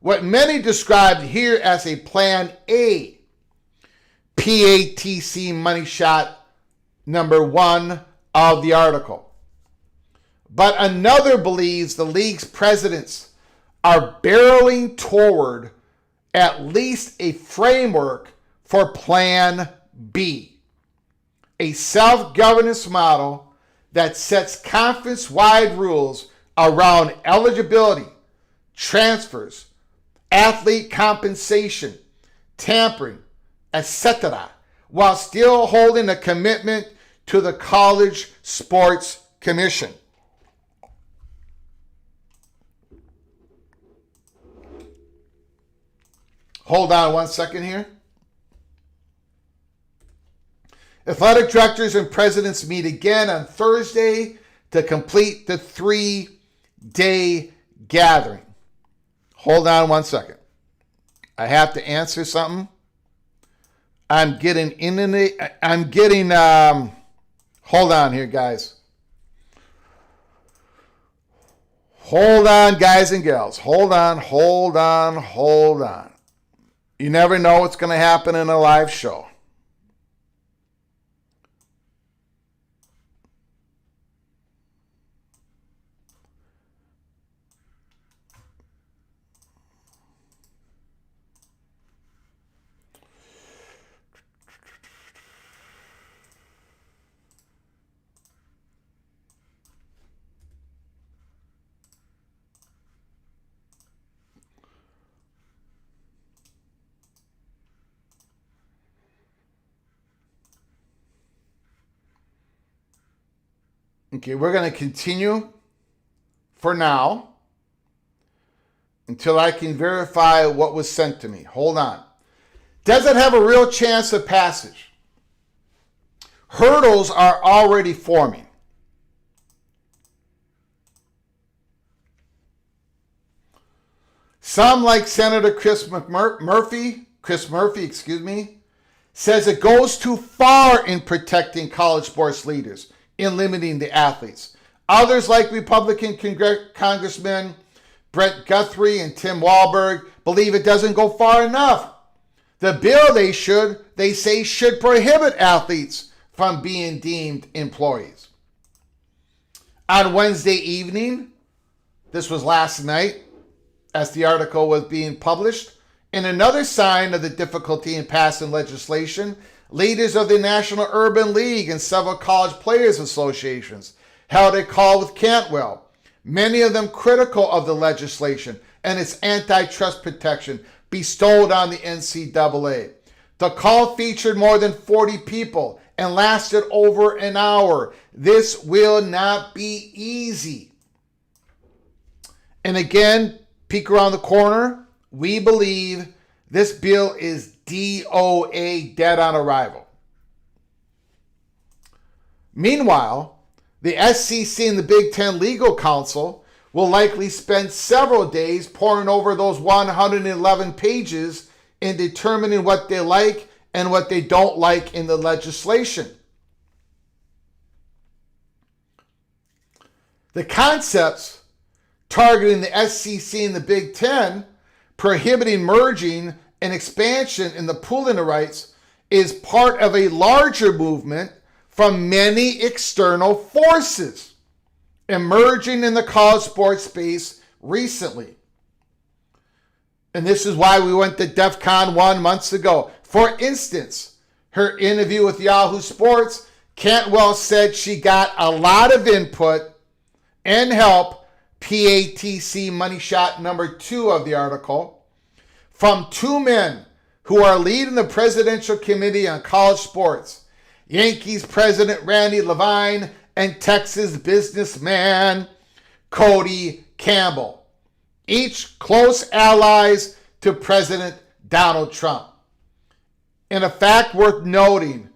S1: What many described here as a Plan A, PATC money shot number 1 of the article. But another believes the league's presidents are barreling toward at least a framework for Plan B, a self-governance model that sets conference-wide rules around eligibility, transfers, athlete compensation, tampering, etc., while still holding a commitment to the College Sports Commission. Hold on one second here. Athletic directors and presidents meet again on Thursday to complete the 3-day gathering. Hold on one second. I have to answer something. Hold on here, guys. Hold on, guys and gals. Hold on. You never know what's going to happen in a live show. Okay, we're going to continue for now until I can verify what was sent to me. Hold on. Does it have a real chance of passage? Hurdles are already forming. Some, like Senator Chris Murphy, says it goes too far in protecting college sports leaders, in limiting the athletes. Others, like Republican Congressmen Brett Guthrie and Tim Walberg, believe it doesn't go far enough. The bill they say should prohibit athletes from being deemed employees. On Wednesday evening, This was last night as the article was being published. In another sign of the difficulty in passing legislation, leaders of the National Urban League and several college players associations held a call with Cantwell, many of them critical of the legislation and its antitrust protection bestowed on the NCAA. The call featured more than 40 people and lasted over an hour. This will not be easy. And again, peek around the corner, we believe this bill is DOA, dead on arrival. Meanwhile, the SEC and the Big Ten Legal Counsel will likely spend several days poring over those 111 pages and determining what they like and what they don't like in the legislation. The concepts targeting the SEC and the Big Ten, prohibiting merging and expansion in the pooling of rights, is part of a larger movement from many external forces emerging in the college sports space recently. And this is why we went to DEF CON 1 months ago. For instance, her interview with Yahoo Sports, Cantwell said she got a lot of input and help, PATC money shot number 2 of the article, from 2 men who are leading the Presidential Committee on College Sports, Yankees President Randy Levine and Texas businessman Cody Campbell, each close allies to President Donald Trump. In a fact worth noting,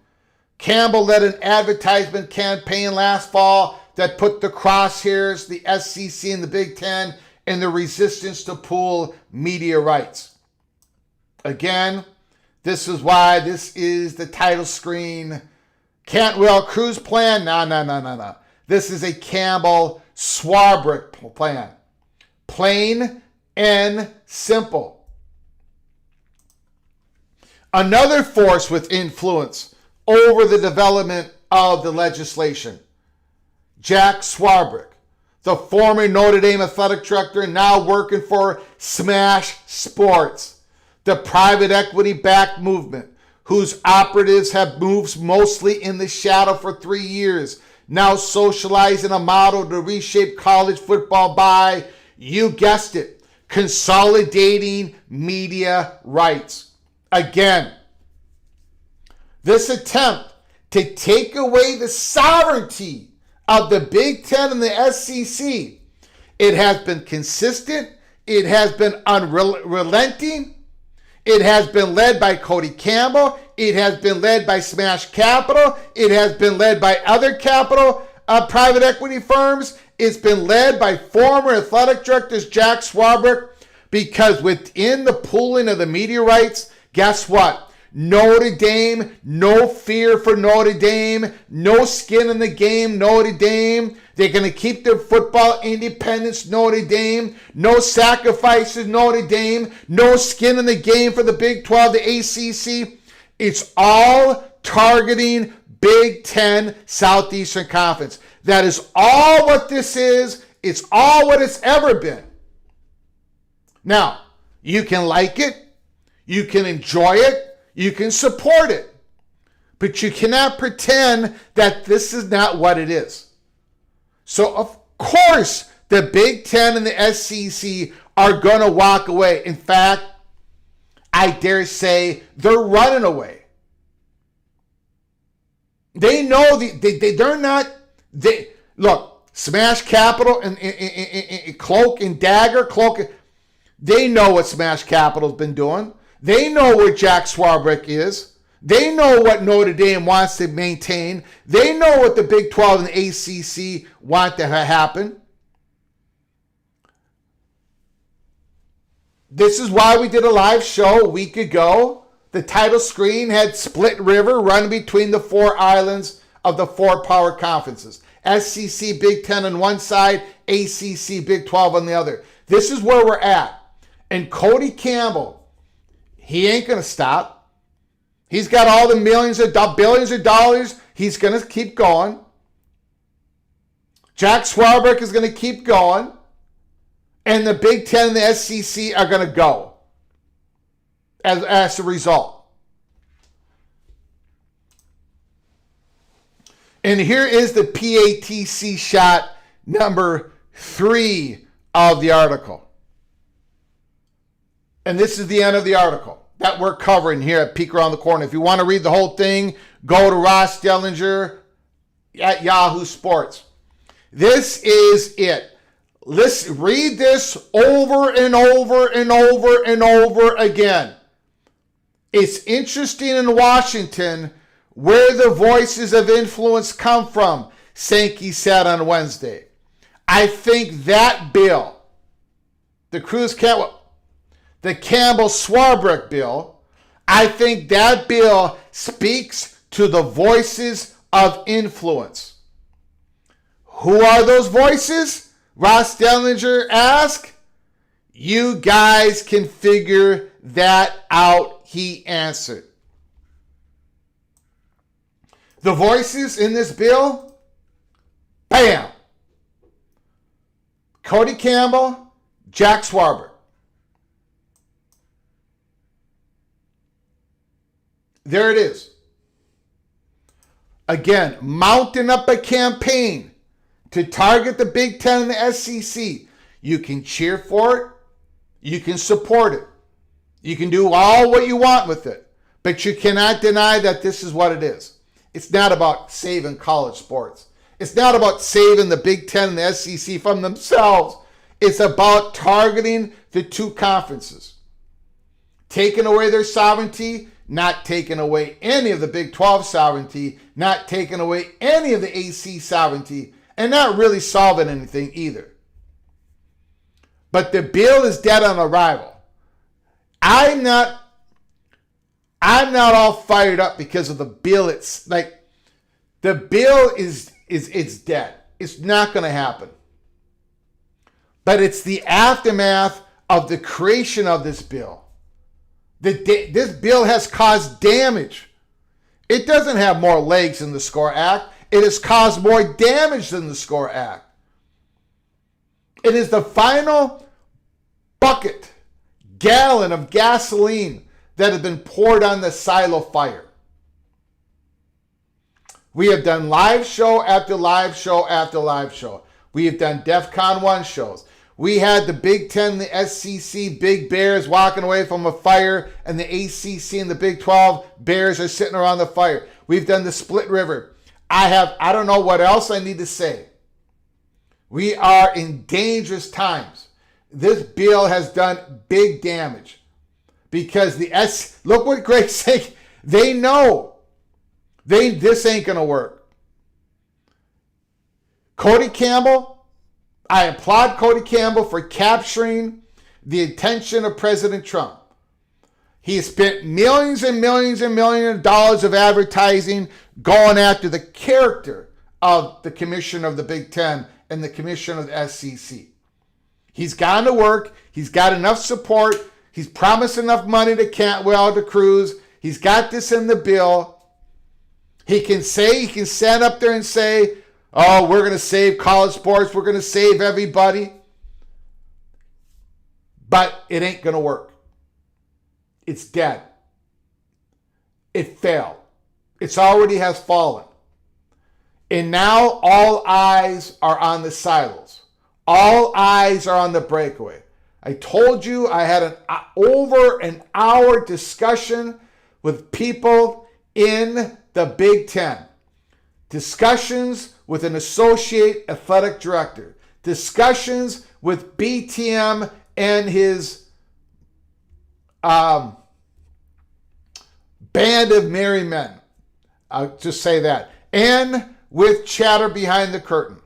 S1: Campbell led an advertisement campaign last fall that put the crosshairs, the SEC and the Big Ten, in the resistance to pool media rights. Again, this is why this is the title screen. Cantwell Cruz plan? No. This is a Campbell Swarbrick plan. Plain and simple. Another force with influence over the development of the legislation, Jack Swarbrick, the former Notre Dame athletic director, now working for Smash Sports, the private equity-backed movement, whose operatives have moved mostly in the shadow for 3 years, now socializing a model to reshape college football by, you guessed it, consolidating media rights. Again, this attempt to take away the sovereignty of the Big Ten and the SEC, it has been consistent, it has been unrelenting, it has been led by Cody Campbell, it has been led by Smash Capital, it has been led by other capital private equity firms, it's been led by former athletic directors Jack Swarbrick, because within the pooling of the media rights, guess what? Notre Dame, no fear for Notre Dame, no skin in the game, Notre Dame. They're going to keep their football independence, Notre Dame. No sacrifices, Notre Dame. No skin in the game for the Big 12, the ACC. It's all targeting Big 10 Southeastern Conference. That is all what this is. It's all what it's ever been. Now, you can like it. You can enjoy it. You can support it, but you cannot pretend that this is not what it is. So, of course, the Big Ten and the SEC are going to walk away. In fact, I dare say they're running away. They know they're not. Look, Smash Capital and Cloak and Dagger, they know what Smash Capital's been doing. They know where Jack Swarbrick is. They know what Notre Dame wants to maintain. They know what the Big 12 and the ACC want to happen. This is why we did a live show a week ago. The title screen had Split River running between the 4 islands of the 4 power conferences. SEC, Big 10 on one side, ACC, Big 12 on the other. This is where we're at. And Cody Campbell, he ain't going to stop. He's got all the billions of dollars. He's going to keep going. Jack Swarbrick is going to keep going. And the Big Ten and the SEC are going to go as a result. And here is the PATC shot number 3 of the article. And this is the end of the article that we're covering here at Peek Around the Corner. If you want to read the whole thing, go to Ross Dellinger at Yahoo Sports. This is it. Listen, read this over and over and over and over again. It's interesting in Washington where the voices of influence come from, Sankey said on Wednesday. I think that bill, the Campbell Swarbrick bill, I think that bill speaks to the voices of influence. Who are those voices? Ross Dellinger asked. You guys can figure that out, he answered. The voices in this bill, bam! Cody Campbell, Jack Swarbrick. There it is. Again, mounting up a campaign to target the Big Ten and the SEC. You can cheer for it. You can support it. You can do all what you want with it. But you cannot deny that this is what it is. It's not about saving college sports. It's not about saving the Big Ten and the SEC from themselves. It's about targeting the two conferences. Taking away their sovereignty, not taking away any of the Big 12 sovereignty, not taking away any of the AC sovereignty, and not really solving anything either. But the bill is dead on arrival. I'm not all fired up because of the bill. It's like the bill is dead. It's not going to happen. But it's the aftermath of the creation of this bill. This bill has caused damage. It doesn't have more legs than the SCORE Act. It has caused more damage than the SCORE Act. It is the final gallon of gasoline that has been poured on the silo fire. We have done live show after live show after live show. We have done DEFCON 1 shows. We had the Big Ten, the SEC, Big Bears walking away from a fire, and the ACC and the Big 12 Bears are sitting around the fire. We've done the Split River. I don't know what else I need to say. We are in dangerous times. This bill has done big damage because look what Greg's saying. They know this ain't going to work. Cody Campbell, I applaud Cody Campbell for capturing the attention of President Trump. He spent millions and millions and millions of dollars of advertising going after the character of the commissioner of the Big Ten and the commissioner of the SEC. He's gone to work. He's got enough support. He's promised enough money to Cantwell, to Cruz. He's got this in the bill. He can stand up there and say, oh, we're going to save college sports. We're going to save everybody. But it ain't going to work. It's dead. It failed. It already has fallen. And now all eyes are on the silos. All eyes are on the breakaway. I told you I had over an hour discussion with people in the Big Ten. Discussions with an associate athletic director. Discussions with BTM and his band of merry men. I'll just say that. And with chatter behind the curtain.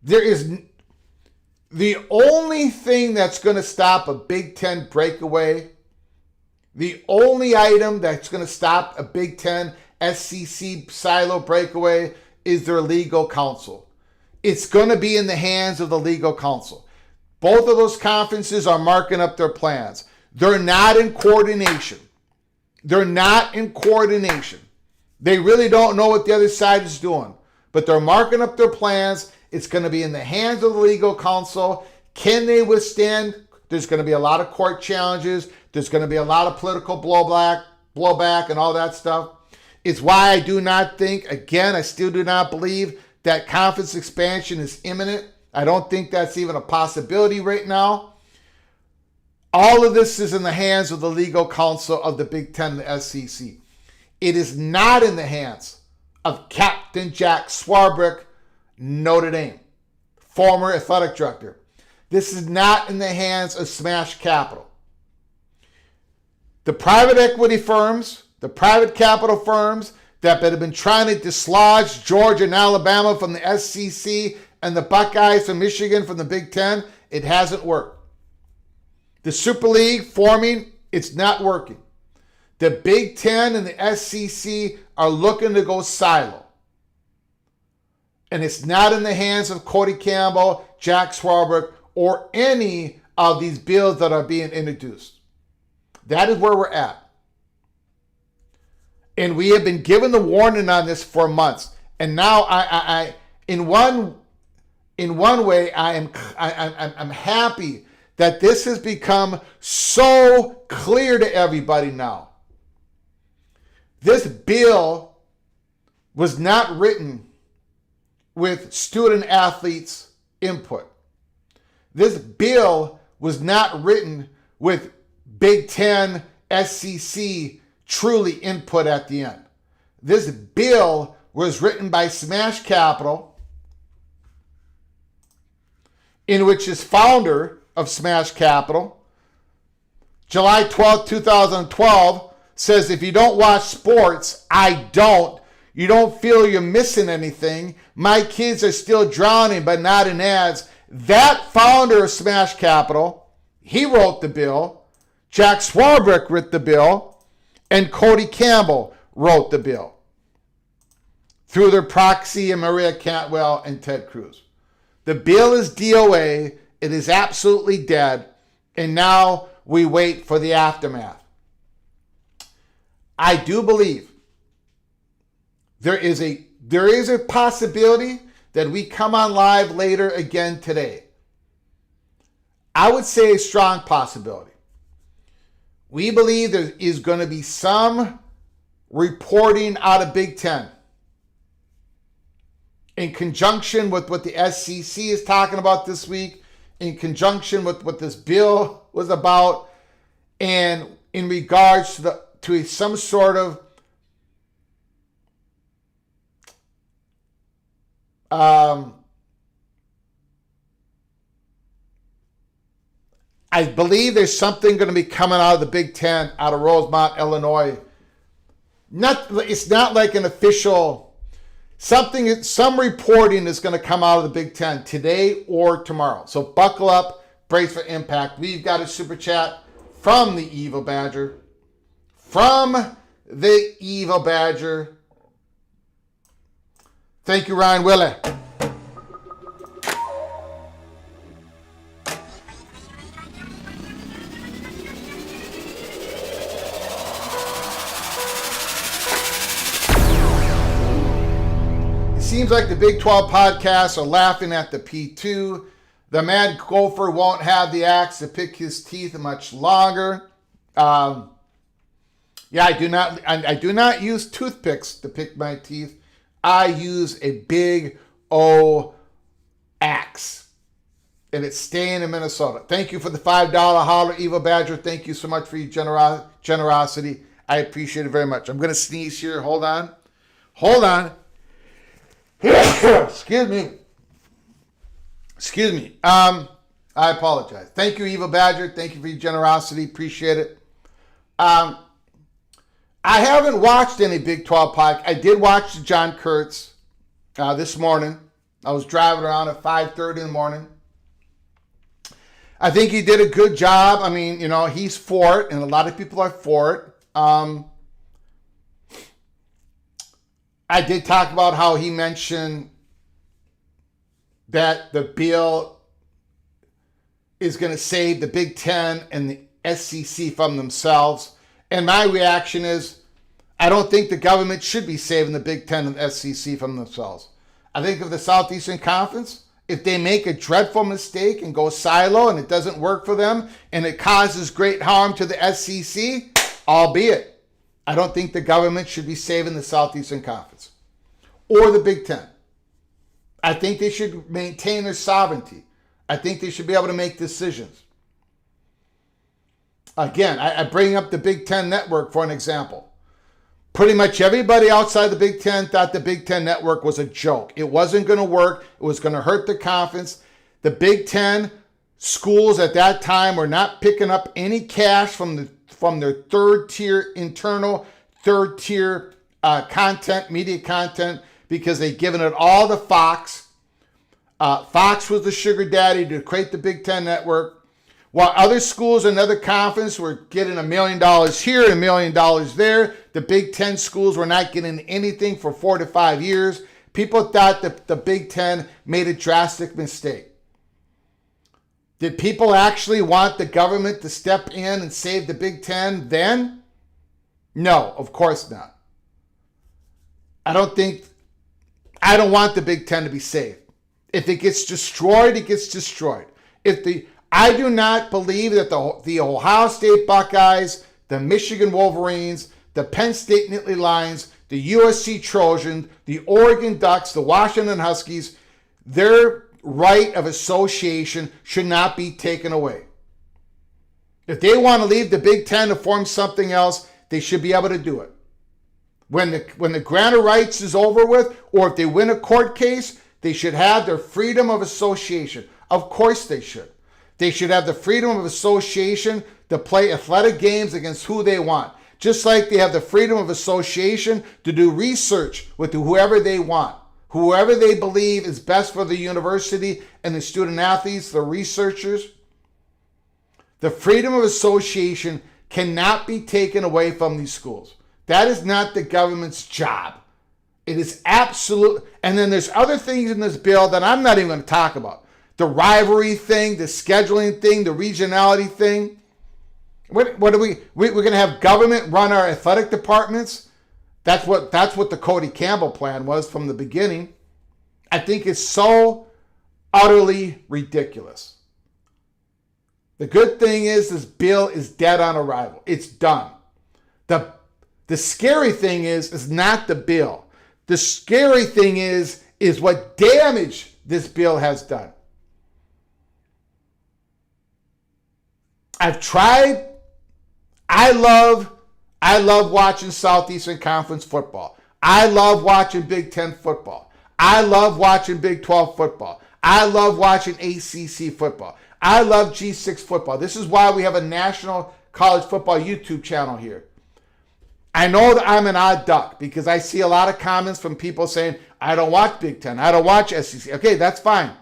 S1: There is the only thing that's going to stop a Big Ten breakaway, the only item that's going to stop a Big Ten SEC silo breakaway is their legal counsel. It's going to be in the hands of the legal counsel. Both of those conferences are marking up their plans. They're not in coordination. They're not in coordination. They really don't know what the other side is doing, but they're marking up their plans, It's going to be in the hands of the legal counsel. Can they withstand? There's going to be a lot of court challenges. There's going to be a lot of political blowback and all that stuff. It's why I do not think, again, I still do not believe that conference expansion is imminent. I don't think that's even a possibility right now. All of this is in the hands of the legal counsel of the Big Ten and the SEC. It is not in the hands of Captain Jack Swarbrick, Notre Dame, former athletic director. This is not in the hands of Smash Capital. The private equity firms, the private capital firms that have been trying to dislodge Georgia and Alabama from the SEC and the Buckeyes from Michigan from the Big Ten, it hasn't worked. The Super League forming, it's not working. The Big Ten and the SEC are looking to go silo. And it's not in the hands of Cody Campbell, Jack Swarbrick, or any of these bills that are being introduced. That is where we're at. And we have been given the warning on this for months. And now I in one way, I'm happy that this has become so clear to everybody now. This bill was not written with student athletes' input. This bill was not written with Big Ten, SEC truly input at the end. This bill was written by Smash Capital, in which his founder of Smash Capital, July 12th, 2012, says, if you don't watch sports, I don't. You don't feel you're missing anything. My kids are still drowning, but not in ads. That founder of Smash Capital, he wrote the bill. Jack Swarbrick wrote the bill. And Cody Campbell wrote the bill through their proxy and Maria Cantwell and Ted Cruz. The bill is DOA. It is absolutely dead. And now we wait for the aftermath. I do believe there is a possibility that we come on live later again today. I would say a strong possibility. We believe there is going to be some reporting out of Big Ten in conjunction with what the SEC is talking about this week, in conjunction with what this bill was about, and in regards to some sort of I believe there's something going to be coming out of the Big Ten, out of Rosemont, Illinois. It's not like an official something. Some reporting is going to come out of the Big Ten today or tomorrow. So buckle up, brace for impact. We've got a super chat from the Evil Badger. From the Evil Badger. Thank you, Ryan Willie. Seems like the Big 12 podcasts are laughing at the P2. The Mad Gopher won't have the axe to pick his teeth much longer. I do not use toothpicks to pick my teeth. I use a big O axe. And it's staying in Minnesota. Thank you for the $5 holler, Evil Badger. Thank you so much for your generosity. I appreciate it very much. I'm going to sneeze here. Hold on. Excuse me. I apologize. Thank you, Evil Badger. Thank you for your generosity. Appreciate it. I haven't watched any Big 12 podcast. I did watch John Kurtz this morning. I was driving around at 5:30 in the morning. I think he did a good job. I mean, he's for it, and a lot of people are for it. I did talk about how he mentioned that the bill is going to save the Big Ten and the SEC from themselves. And my reaction is, I don't think the government should be saving the Big Ten and the SEC from themselves. I think of the Southeastern Conference. If they make a dreadful mistake and go silo and it doesn't work for them and it causes great harm to the SEC, albeit, I don't think the government should be saving the Southeastern Conference or the Big Ten. I think they should maintain their sovereignty. I think they should be able to make decisions. Again, I bring up the Big Ten Network for an example. Pretty much everybody outside the Big Ten thought the Big Ten Network was a joke. It wasn't going to work. It was going to hurt the conference. The Big Ten schools at that time were not picking up any cash from their third-tier internal, third-tier content, media content, because they'd given it all to Fox. Fox was the sugar daddy to create the Big Ten Network. While other schools in other conferences were getting $1 million here and $1 million there, the Big Ten schools were not getting anything for 4 to 5 years. People thought that the Big Ten made a drastic mistake. Did people actually want the government to step in and save the Big Ten then? No, of course not. I don't want the Big Ten to be saved. If it gets destroyed, it gets destroyed. I do not believe that the Ohio State Buckeyes, the Michigan Wolverines, the Penn State Nittany Lions, the USC Trojans, the Oregon Ducks, the Washington Huskies, their right of association should not be taken away. If they want to leave the Big Ten to form something else, they should be able to do it. When the grant of rights is over with, or if they win a court case, they should have their freedom of association. Of course they should. They should have the freedom of association to play athletic games against who they want. Just like they have the freedom of association to do research with whoever they want. Whoever they believe is best for the university and the student athletes, the researchers. The freedom of association cannot be taken away from these schools. That is not the government's job. It is absolute. And then there's other things in this bill that I'm not even going to talk about. The rivalry thing, the scheduling thing, the regionality thing. What are we're going to have government run our athletic departments? That's what the Cody Campbell plan was from the beginning. I think it's so utterly ridiculous. The good thing is this bill is dead on arrival. It's done. The scary thing is not the bill. The scary thing is what damage this bill has done. I've tried. I love watching Southeastern Conference football. I love watching Big Ten football. I love watching Big 12 football. I love watching ACC football. I love G6 football. This is why we have a national college football YouTube channel here. I know that I'm an odd duck because I see a lot of comments from people saying, I don't watch Big Ten. I don't watch SEC. Okay, that's fine.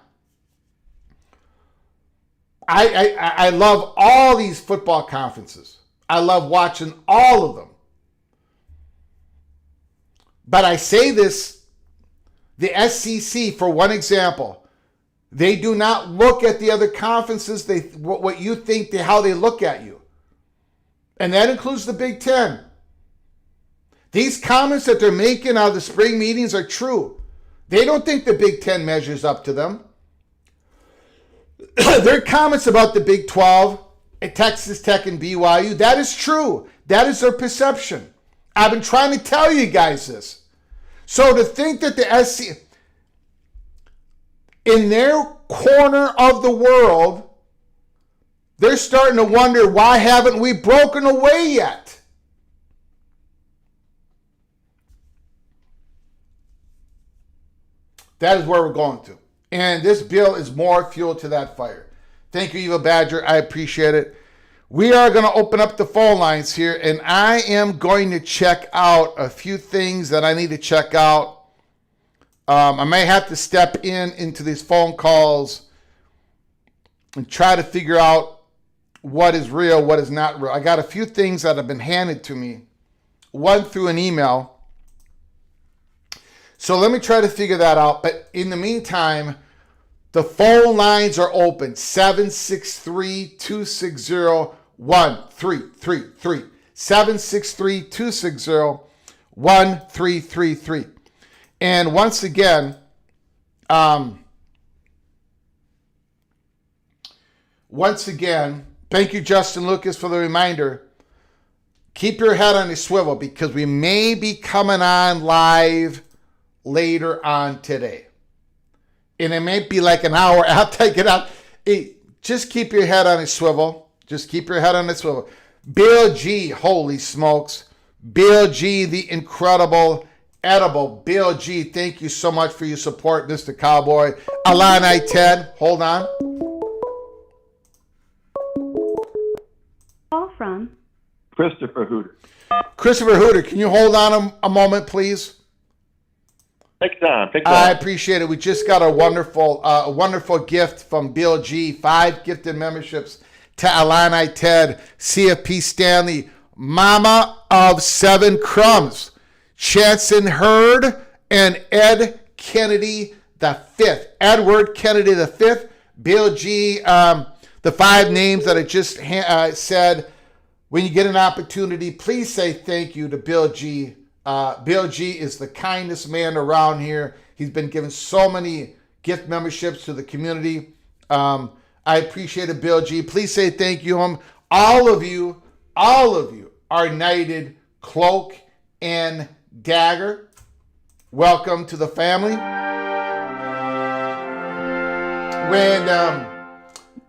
S1: I love all these football conferences. I love watching all of them. But I say this, the SEC, for one example, they do not look at the other conferences, what you think, how they look at you. And that includes the Big Ten. These comments that they're making out of the spring meetings are true. They don't think the Big Ten measures up to them. Their comments about the Big 12, Texas Tech and BYU, that is true. That is their perception. I've been trying to tell you guys this. So to think that the SEC, in their corner of the world, they're starting to wonder, why haven't we broken away yet? That is where we're going to. And this bill is more fuel to that fire. Thank you, Eva Badger. I appreciate it. We are going to open up the phone lines here, and I am going to check out a few things that I need to check out. I may have to step into these phone calls and try to figure out what is real, what is not real. I got a few things that have been handed to me, one through an email. So let me try to figure that out. But in the meantime, the phone lines are open. 763-260-1333. 763-260-1333. And once again, Once again, thank you, Justin Lucas, for the reminder. Keep your head on a swivel because we may be coming on live later on today. And it may be like an hour after I get out. Just keep your head on a swivel. Just keep your head on a swivel. Bill G, holy smokes. Bill G, the incredible edible. Bill G, thank you so much for your support, Mr. Cowboy. Alani Ted, hold on.
S2: Call from
S3: Christopher Hooter.
S1: Christopher Hooter, can you hold on a moment, please?
S3: Take time.
S1: I appreciate it. We just got a wonderful gift from Bill G. 5 gifted memberships to Alani Ted, CFP Stanley, Mama of 7 Crumbs, Chanson Hurd, and Ed Kennedy the 5th. Edward Kennedy the 5th. Bill G. The 5 names that I just said. When you get an opportunity, please say thank you to Bill G. Bill G is the kindest man around here. He's been given so many gift memberships to the community. I appreciate it, Bill G. Please say thank you to him. All of you are knighted cloak and dagger. Welcome to the family.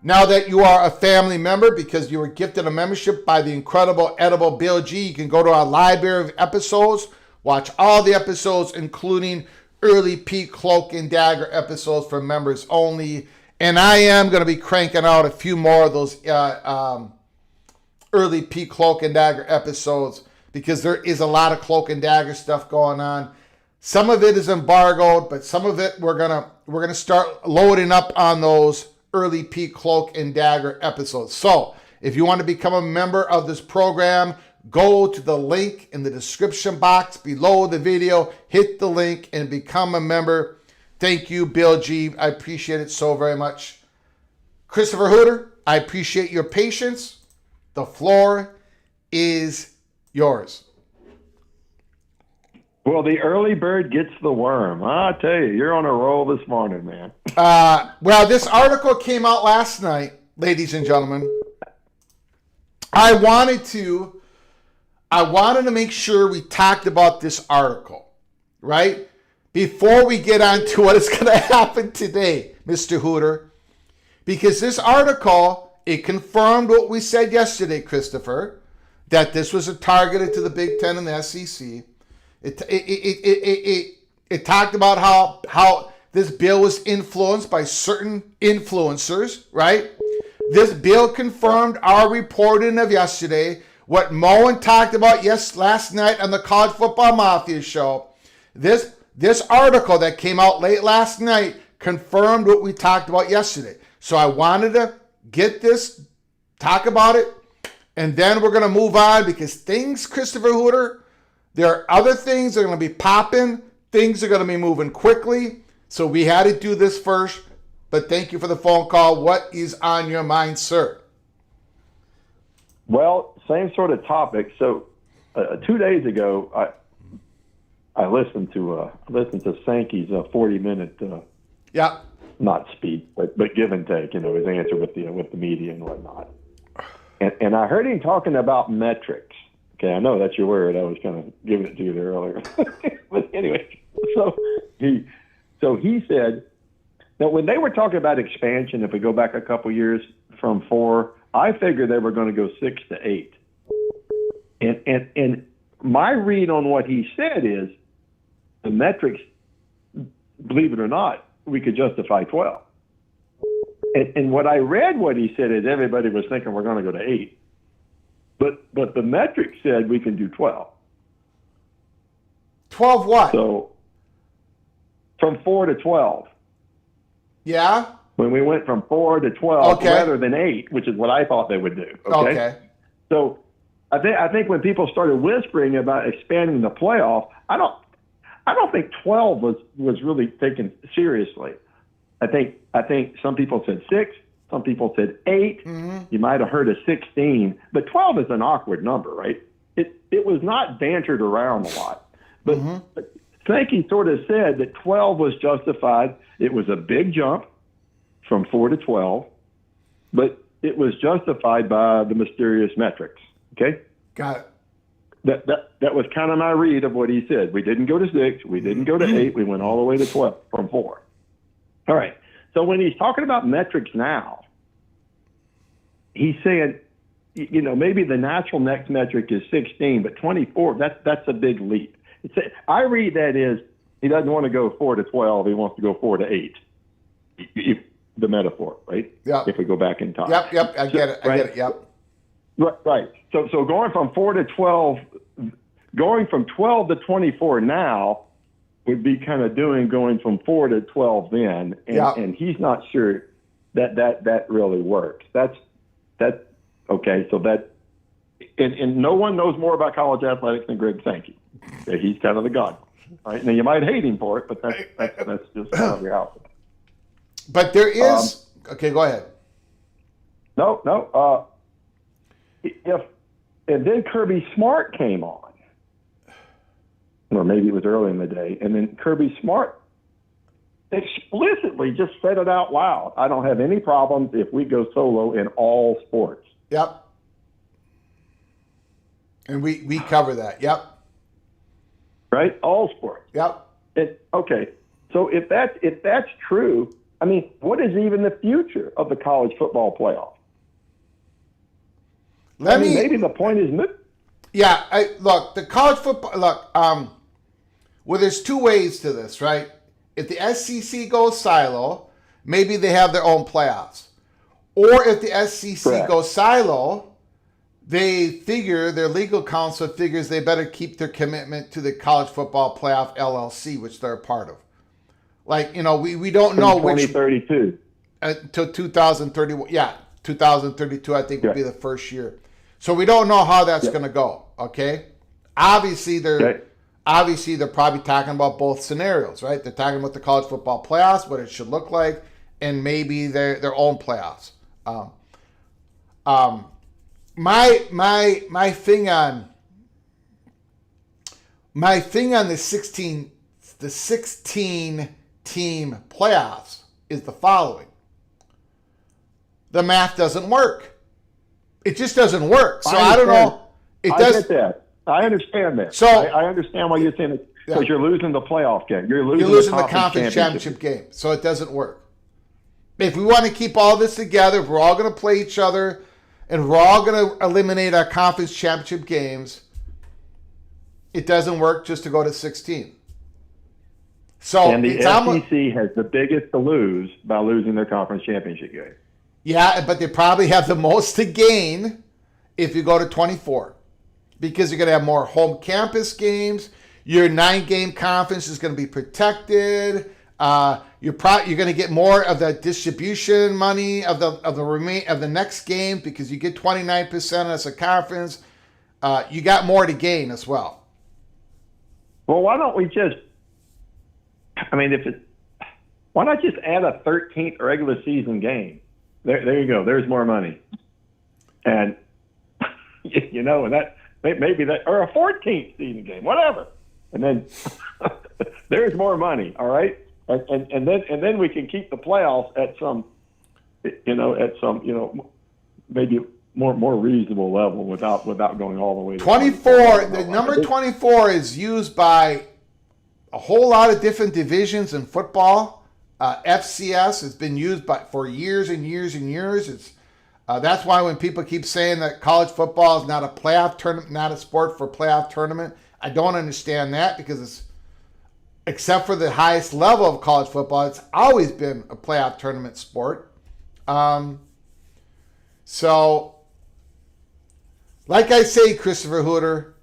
S1: Now that you are a family member because you were gifted a membership by the incredible edible Bill G, you can go to our library of episodes, watch all the episodes, including early peak cloak and dagger episodes for members only. And I am going to be cranking out a few more of those early peak cloak and dagger episodes because there is a lot of cloak and dagger stuff going on. Some of it is embargoed, but some of it we're gonna start loading up on those early peak cloak and dagger episodes. So if you want to become a member of this program, go to the link in the description box below the video, hit the link and become a member. Thank you, Bill G. I appreciate it so very much. Christopher Hooter, I appreciate your patience. The floor is yours.
S3: Well, the early bird gets the worm. I tell you, you're on a roll this morning, man.
S1: Well, this article came out last night, ladies and gentlemen. I wanted to make sure we talked about this article, right? Before we get on to what is going to happen today, Mr. Hooter. Because this article, it confirmed what we said yesterday, Christopher, that this was targeted to the Big Ten and the SEC. It talked about how this bill was influenced by certain influencers, right? This bill confirmed our reporting of yesterday, what Mohr talked about last night on the College Football Mafia show. This article that came out late last night confirmed what we talked about yesterday. So I wanted to get this, talk about it, and then we're going to move on because things, Christopher Hooter, there are other things that are going to be popping. Things are going to be moving quickly. So we had to do this first. But thank you for the phone call. What is on your mind, sir?
S3: Well, same sort of topic. So 2 days ago, I listened to Sankey's 40-minute not speech, but give and take. His answer with the media and whatnot. And I heard him talking about metrics. Okay, I know that's your word. I was kind of giving it to you there earlier. But anyway, so he said that when they were talking about expansion, if we go back a couple years from 4, I figured they were going to go 6 to 8. And my read on what he said is the metrics, believe it or not, we could justify 12. And what I read what he said is everybody was thinking we're going to go to 8. But the metrics said we can do 12.
S1: 12 what?
S3: So from 4 to 12.
S1: Yeah?
S3: When we went from 4 to 12 rather than 8, which is what I thought they would do. Okay. So I think when people started whispering about expanding the playoff, I don't think 12 was really taken seriously. I think some people said 6. Some people said 8. Mm-hmm. You might have heard of 16, but 12 is an awkward number, right? It was not bantered around a lot. But Sankey sort of said that 12 was justified. It was a big jump from 4 to 12, but it was justified by the mysterious metrics. Okay?
S1: Got it.
S3: That was kind of my read of what he said. We didn't go to 6. We didn't go to 8. We went all the way to 12 from 4. All right. So when he's talking about metrics now, he's saying, you know, maybe the natural next metric is 16, but 24, that's a big leap. I read that as he doesn't want to go 4 to 12. He wants to go 4 to 8. The metaphor, right?
S1: Yeah.
S3: If we go back in time.
S1: Yep. I get it. I get it. Yep.
S3: Right. So going from 4 to 12, going from 12 to 24 now would be kind of going from 4 to 12 then, and he's not sure that really works. That's okay. So that and no one knows more about college athletics than Greg Sankey. He's kind of the god. Right? Now you might hate him for it, but that's just kind of reality.
S1: But there is okay. Go ahead.
S3: No. And then Kirby Smart came on, or maybe it was early in the day, and then Kirby Smart explicitly just said it out loud. I don't have any problems if we go solo in all sports.
S1: Yep. And we cover that. Yep.
S3: Right? All sports.
S1: Yep.
S3: Okay. So if that's true, I mean, what is even the future of the college football playoff? Maybe the point is moot.
S1: Yeah, look, the college football. Look, well, there's two ways to this, right? If the SEC goes silo, maybe they have their own playoffs, or if the SEC goes silo, they figure their legal counsel figures they better keep their commitment to the College Football Playoff LLC, which they're a part of. Like, you know, we don't know which
S3: 2032
S1: until 2031. Yeah, 2032, I think, will be the first year. So we don't know how that's going to go. Okay, obviously they're probably talking about both scenarios, right? They're talking about the college football playoffs, what it should look like, and maybe their own playoffs. My thing on the 16 team playoffs is the following: the math doesn't work. It just doesn't work. So I don't know.
S3: I get that. I understand that. So I understand why you're saying it, because you're losing the playoff game. You're losing the conference championship
S1: game. So it doesn't work. If we want to keep all this together, if we're all going to play each other, and we're all going to eliminate our conference championship games, it doesn't work just to go to 16. So
S3: and the SEC has the biggest to lose by losing their conference championship game.
S1: Yeah, but they probably have the most to gain if you go to 24, because you're going to have more home campus games. Your 9-game conference is going to be protected. You're going to get more of the distribution money of the next game, because you get 29% as a conference. You got more to gain as well.
S3: Well, why don't we just? Why not just add a 13th regular season game? There you go. There's more money, and you know, and that maybe that, or a 14th season game, whatever, and then there's more money. All right, and then we can keep the playoffs at some maybe more reasonable level without going all the way to
S1: 24. The number 24 is used by a whole lot of different divisions in football. FCS has been used for years and years and years. It's that's why when people keep saying that college football is not a playoff tournament, not a sport for playoff tournament, I don't understand that, because it's, except for the highest level of college football, it's always been a playoff tournament sport. So, like I say, Christopher Hooter,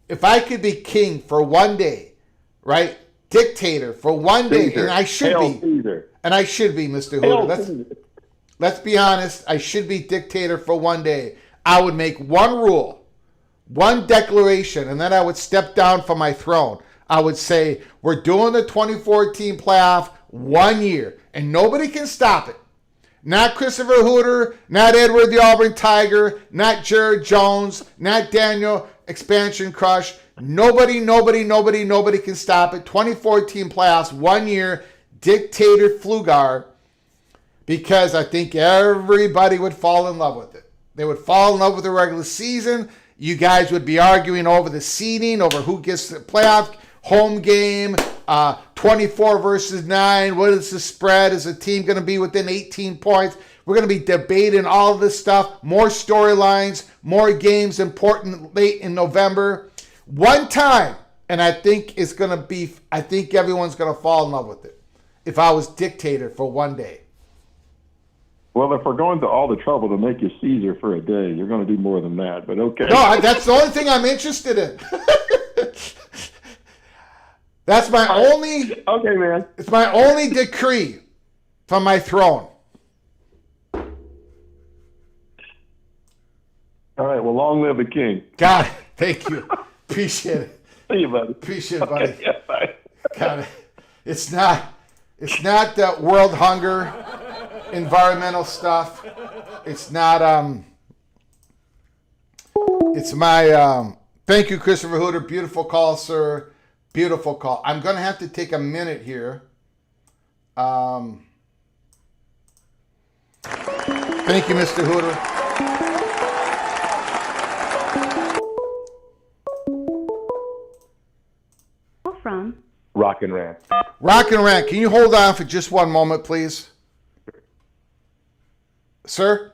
S1: if I could be king for one day, right? Dictator for one day, and I should be, Mr. Hooter. Let's be honest. I should be dictator for one day. I would make one rule, one declaration, and then I would step down from my throne. I would say, we're doing the 2014 playoff 1 year, and nobody can stop it. Not Christopher Hooter, not Edward the Auburn Tiger, not Jared Jones, not Daniel expansion crush. Nobody can stop it. 2014 playoffs, 1 year, dictator Pflugar, because I think everybody would fall in love with it. They would fall in love with the regular season. You guys would be arguing over the seeding, over who gets the playoff, home game, 24 versus 9. What is the spread? Is the team going to be within 18 points? We're going to be debating all of this stuff. More storylines, more games important late in November. One time, and I think it's going to be, I think everyone's going to fall in love with it. If I was dictator for one day.
S3: Well, if we're going to all the trouble to make you Caesar for a day, you're going to do more than that, but okay.
S1: No, that's the only thing I'm interested in. That's my only.
S3: Okay, man.
S1: It's my only decree from my throne.
S3: All right. Well, long live the king.
S1: God, thank you. Appreciate it.
S3: See you, buddy.
S1: Appreciate it, buddy.
S3: Okay, yeah, bye.
S1: God, it's not that world hunger, environmental stuff. It's not. It's my. Thank you, Christopher Hooter. Beautiful call, sir. Beautiful call. I'm going to have to take a minute here. Thank you, Mr. Hooter.
S2: From
S3: Rock and Rant.
S1: Rock and Rant. Can you hold on for just one moment, please? Sir?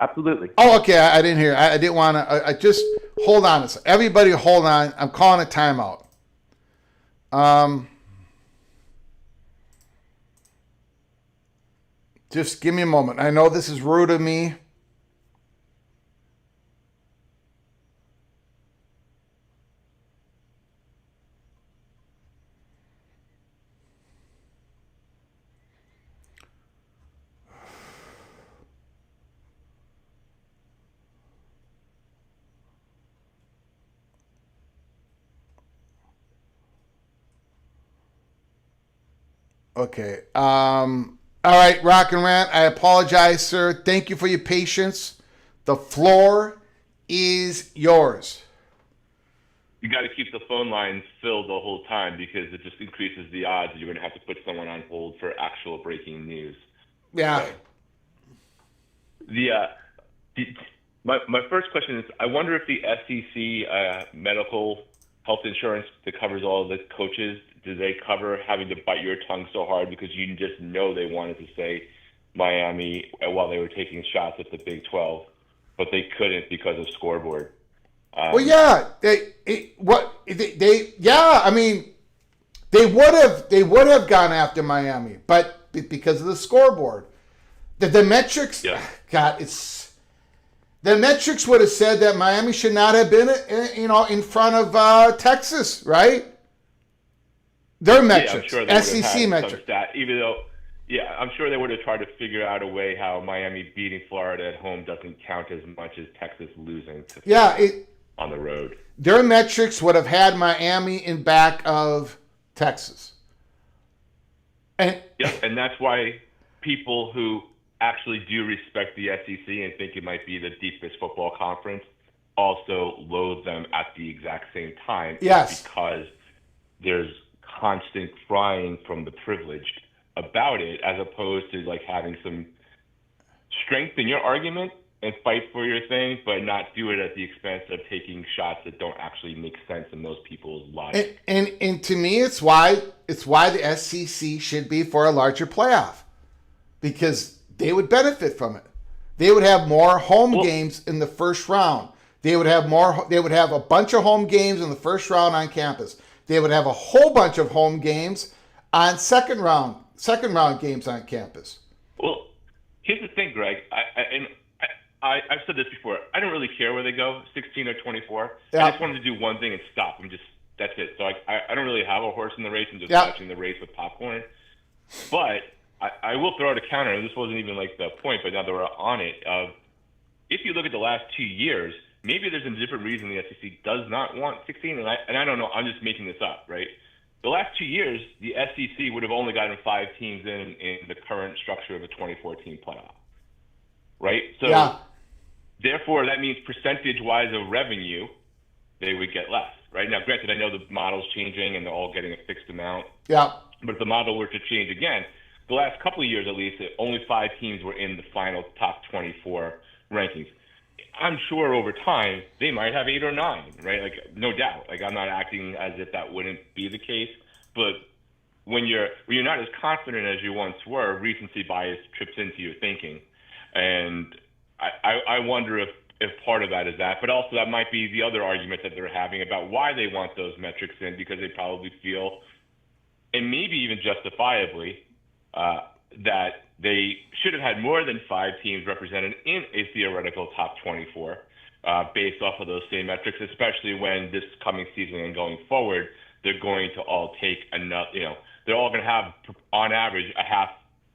S3: Absolutely.
S1: Oh, okay. I didn't hear. I didn't want to. I just hold on. Everybody, hold on. I'm calling a timeout. Just give me a moment. I know this is rude of me. Okay. All right, Rock and Rant. I apologize, sir. Thank you for your patience. The floor is yours.
S4: You got to keep the phone lines filled the whole time because it just increases the odds that you're going to have to put someone on hold for actual breaking news.
S1: Yeah.
S4: My first question is, I wonder if the SEC medical health insurance that covers all the coaches, do they cover having to bite your tongue so hard because you just know they wanted to say Miami while they were taking shots at the Big 12, but they couldn't because of scoreboard?
S1: Well, yeah, they would have gone after Miami, but because of the scoreboard, the metrics.
S4: Yeah.
S1: God, the metrics would have said that Miami should not have been, in front of Texas, right? Their metrics,
S4: yeah, I'm sure
S1: SEC metrics.
S4: Even though, yeah, I'm sure they would have tried to figure out a way how Miami beating Florida at home doesn't count as much as Texas losing to Florida on the road.
S1: Their metrics would have had Miami in back of Texas. And
S4: that's why people who actually do respect the SEC and think it might be the deepest football conference also loathe them at the exact same time.
S1: Yes.
S4: Because there's constant crying from the privileged about it, as opposed to like having some strength in your argument and fight for your thing, but not do it at the expense of taking shots that don't actually make sense in those people's lives.
S1: And to me, it's why the SEC should be for a larger playoff, because they would benefit from it. They would have more home games in the first round. They would have a bunch of home games in the first round on campus. They would have a whole bunch of home games on second round games on campus.
S4: Well, here's the thing, Greg. I've said this before. I don't really care where they go, 16 or 24.
S1: Yeah.
S4: I just wanted to do one thing and stop. That's it. So I don't really have a horse in the race. I'm just watching the race with popcorn. But I will throw out a counter. This wasn't even like the point, but now that we're on it. If you look at the last 2 years, maybe there's a different reason the SEC does not want 16, and I don't know. I'm just making this up, right? The last 2 years, the SEC would have only gotten 5 teams in the current structure of the 2014 playoff, right? So Therefore, that means percentage-wise of revenue, they would get less, right? Now, granted, I know the model's changing and they're all getting a fixed amount.
S1: Yeah.
S4: But if the model were to change again, the last couple of years at least, only 5 teams were in the final top 24 rankings. I'm sure over time they might have 8 or 9, right? Like, no doubt. Like, I'm not acting as if that wouldn't be the case, but when you're not as confident as you once were, recency bias trips into your thinking, and I wonder if part of that is that, but also that might be the other argument that they're having about why they want those metrics in, because they probably feel, and maybe even justifiably, that they should have had more than 5 teams represented in a theoretical top 24 based off of those same metrics, especially when this coming season and going forward, they're going to all take enough, they're all going to have, on average, a half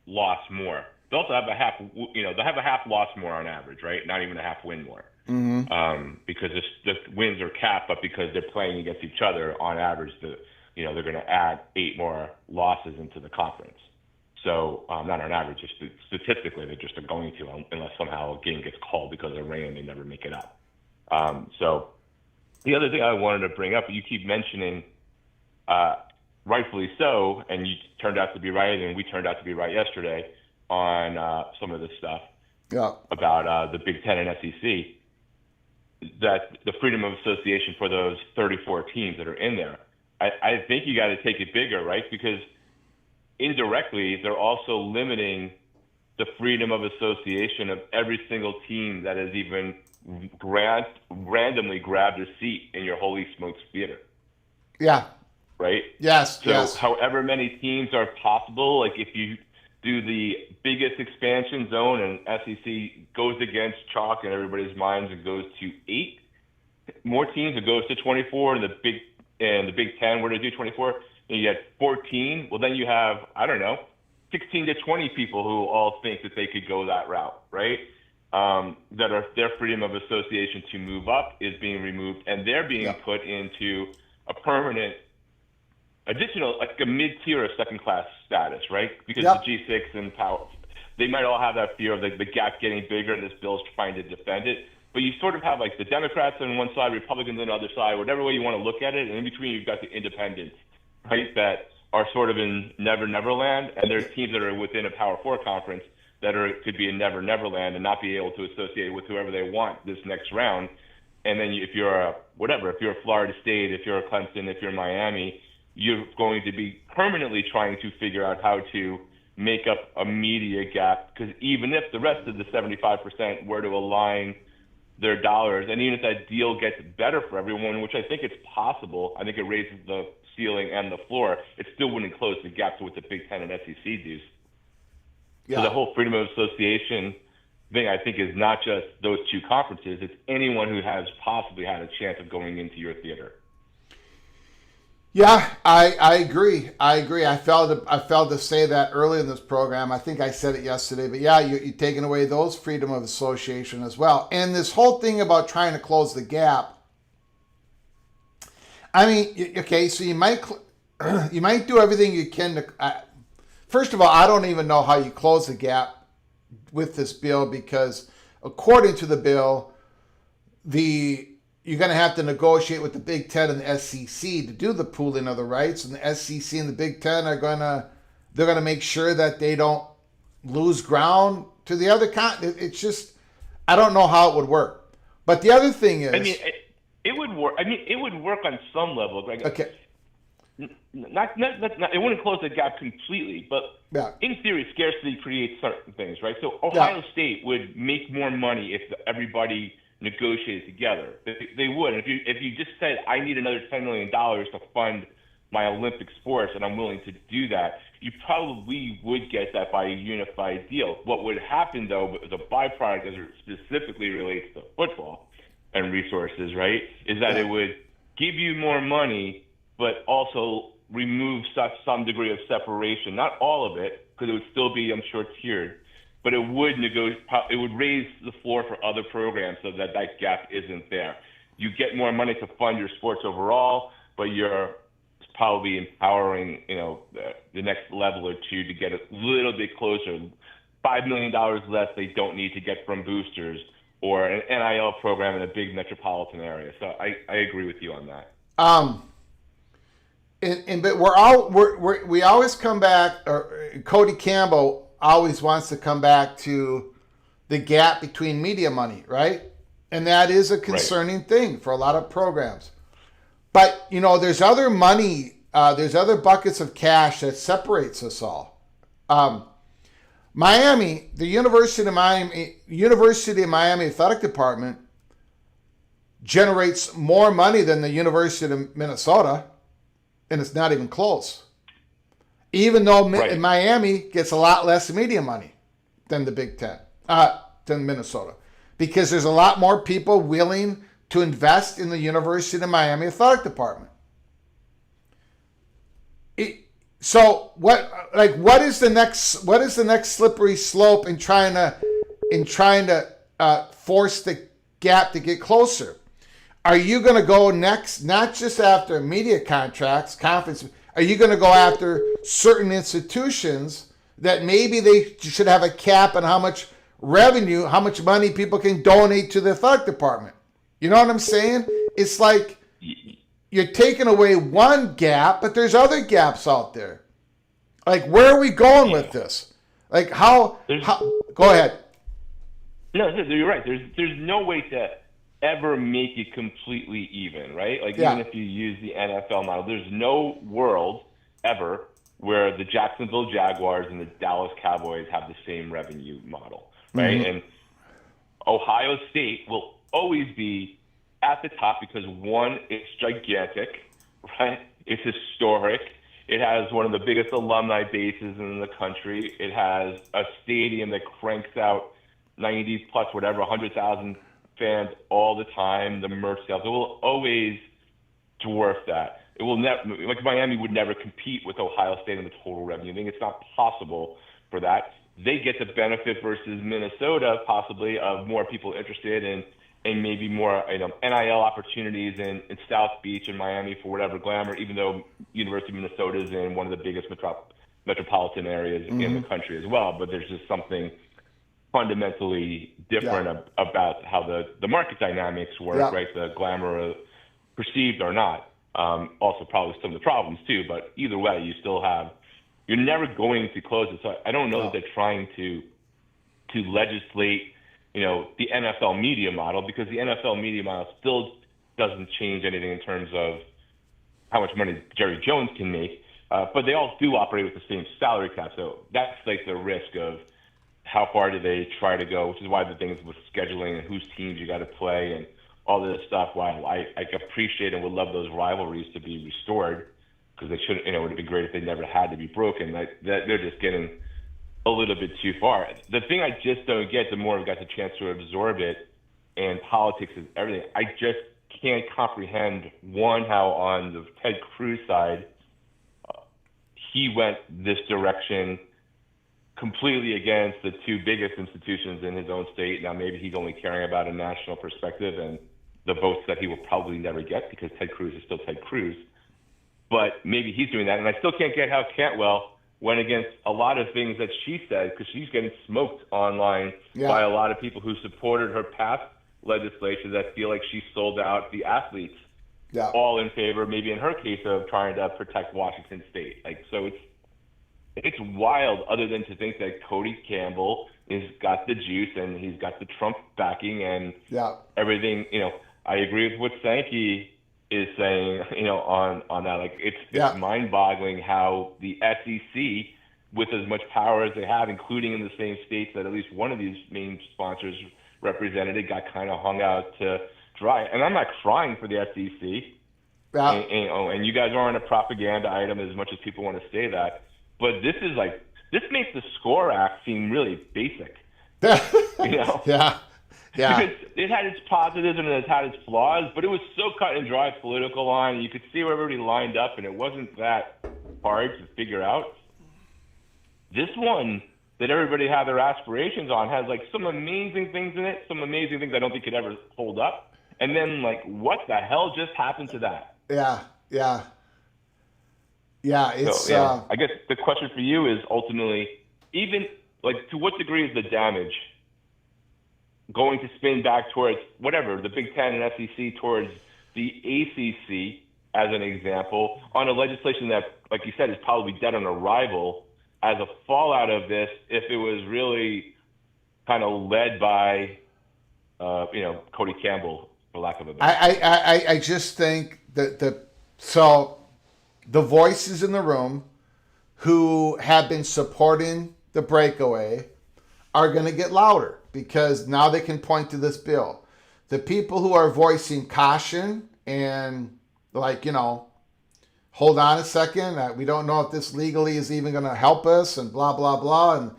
S4: loss more. They'll also have a half, they'll have a half loss more on average, right? Not even a half win more. Mm-hmm. Because the wins are capped, but because they're playing against each other, on average, they're going to add 8 more losses into the conference. So not on average, just statistically, they just are going to, unless somehow a game gets called because of rain and they never make it up. So the other thing I wanted to bring up, you keep mentioning, rightfully so, and you turned out to be right, and we turned out to be right yesterday on some of this stuff about the Big Ten and SEC, that the freedom of association for those 34 teams that are in there. I think you got to take it bigger, right? Because indirectly, they're also limiting the freedom of association of every single team that has even randomly grabbed a seat in your Holy Smokes theater.
S1: Yeah.
S4: Right?
S1: Yes.
S4: So however many teams are possible, like if you do the biggest expansion zone and SEC goes against chalk in everybody's minds and goes to 8 more teams, it goes to 24, and the Big Ten were to do 24, and you had 14, well, then you have, 16 to 20 people who all think that they could go that route, right? That are their freedom of association to move up is being removed, and they're being put into a permanent additional, like a mid-tier or second-class status, right? Because the G6 and power, they might all have that fear of the gap getting bigger, and this bill's trying to defend it. But you sort of have like the Democrats on one side, Republicans on the other side, whatever way you want to look at it, and in between you've got the independents, right, that are sort of in Never Land, and there's teams that are within a Power 4 conference that could be in Never Land and not be able to associate with whoever they want this next round. And then if you're a Florida State, if you're a Clemson, if you're Miami, you're going to be permanently trying to figure out how to make up a media gap, because even if the rest of the 75% were to align their dollars, and even if that deal gets better for everyone, which I think it's possible, I think it raises the ceiling and the floor, it still wouldn't close the gap to what the Big Ten and SEC do. Yeah. So the whole freedom of association thing, I think, is not just those 2 conferences, it's anyone who has possibly had a chance of going into your theater.
S1: Yeah, I agree. I failed to say that early in this program. I think I said it yesterday, but yeah, you're taking away those freedom of association as well. And this whole thing about trying to close the gap. I mean, okay, so you might do everything you can to. First of all, I don't even know how you close the gap with this bill, because according to the bill, you're going to have to negotiate with the Big Ten and the SEC to do the pooling of the rights, and the SEC and the Big Ten they're going to make sure that they don't lose ground to the other It's just, I don't know how it would work. But the other thing is,
S4: it would work. It would work on some level. Like,
S1: okay.
S4: Not, it wouldn't close the gap completely, but in theory, scarcity creates certain things, right? So Ohio State would make more money if everybody negotiated together. They would. If you just said, I need another $10 million to fund my Olympic sports, and I'm willing to do that, you probably would get that by a unified deal. What would happen, though, as a byproduct, as it specifically relates to football and resources, right, is that it would give you more money, but also remove some degree of separation. Not all of it, because it would still be, I'm sure, tiered. But it would raise the floor for other programs so that gap isn't there. You get more money to fund your sports overall, but you're probably empowering, the next level or two to get a little bit closer. $5 million less they don't need to get from boosters, or an NIL program in a big metropolitan area. So I agree with you on that.
S1: But we always come back, or Cody Campbell always wants to come back to the gap between media money, right? And that is a concerning thing for a lot of programs. But, there's other money, there's other buckets of cash that separates us all. Miami, the University of Miami Athletic Department generates more money than the University of Minnesota, and it's not even close. Even though Miami gets a lot less media money than the Big Ten, than Minnesota, because there's a lot more people willing to invest in the University of Miami Athletic Department. So what is the next slippery slope in trying to force the gap to get closer? Are you going to go next, not just after media contracts, conference? Are you going to go after certain institutions that maybe they should have a cap on how much revenue, how much money people can donate to the athletic department? You know what I'm saying? It's like you're taking away one gap, but there's other gaps out there. Like, where are we going with this? Like, how go ahead.
S4: No, you're right. There's no way to ever make it completely even, right? Like, even if you use the NFL model, there's no world ever where the Jacksonville Jaguars and the Dallas Cowboys have the same revenue model, right? Mm-hmm. And Ohio State will always be at the top because, one, it's gigantic, right? It's historic. It has one of the biggest alumni bases in the country. It has a stadium that cranks out 90 plus whatever, 100,000 fans all the time. The merch sales, it will always dwarf that. It will never, like Miami would never compete with Ohio State in the total revenue. I think it's not possible for that. They get the benefit versus Minnesota, possibly, of more people interested in and maybe more NIL opportunities in South Beach and Miami for whatever glamour, even though University of Minnesota is in one of the biggest metropolitan areas in the country as well. But there's just something fundamentally different about how the market dynamics work, right? The glamour perceived or not. Also probably some of the problems too, but either way, you're never going to close it. So I don't know that they're trying to legislate the NFL media model, because the NFL media model still doesn't change anything in terms of how much money Jerry Jones can make. But they all do operate with the same salary cap. So that's like the risk of how far do they try to go, which is why the things with scheduling and whose teams you got to play and all this stuff. While I appreciate and would love those rivalries to be restored, because they should, it would be great if they never had to be broken. That they're just getting a little bit too far. The thing I just don't get, the more I've got the chance to absorb it, and politics is everything, I just can't comprehend, one, how on the Ted Cruz side, he went this direction completely against the two biggest institutions in his own state. Now, maybe he's only caring about a national perspective and the votes that he will probably never get, because Ted Cruz is still Ted Cruz. But maybe he's doing that. And I still can't get how Cantwell went against a lot of things that she said, because she's getting smoked online by a lot of people who supported her past legislation that feel like she sold out the athletes, all in favor, maybe in her case, of trying to protect Washington State. Like, so it's wild, other than to think that Cody Campbell has got the juice and he's got the Trump backing and everything. I agree with what Sankey is saying, on that. Like, it's mind-boggling how the SEC, with as much power as they have, including in the same states that at least one of these main sponsors represented, it got kind of hung out to dry. And I'm not crying for the SEC. And you guys aren't a propaganda item as much as people want to say that. But this makes the SCORE Act seem really basic. Because it had its positives and it had its flaws, but it was so cut and dry political line. You could see where everybody lined up, and it wasn't that hard to figure out. This one that everybody had their aspirations on has like some amazing things in it, some amazing things I don't think could ever hold up. And then, like, what the hell just happened to that? It's so, I guess the question for you is ultimately, even like, to what degree is the damage going to spin back towards whatever, the Big Ten and SEC towards the ACC, as an example, on a legislation that, like you said, is probably dead on arrival as a fallout of this, if it was really kind of led by, Cody Campbell, for lack of a better.
S1: I just think that the voices in the room who have been supporting the breakaway are going to get louder because now they can point to this bill. The people who are voicing caution and hold on a second, we don't know if this legally is even going to help us and blah, blah, blah.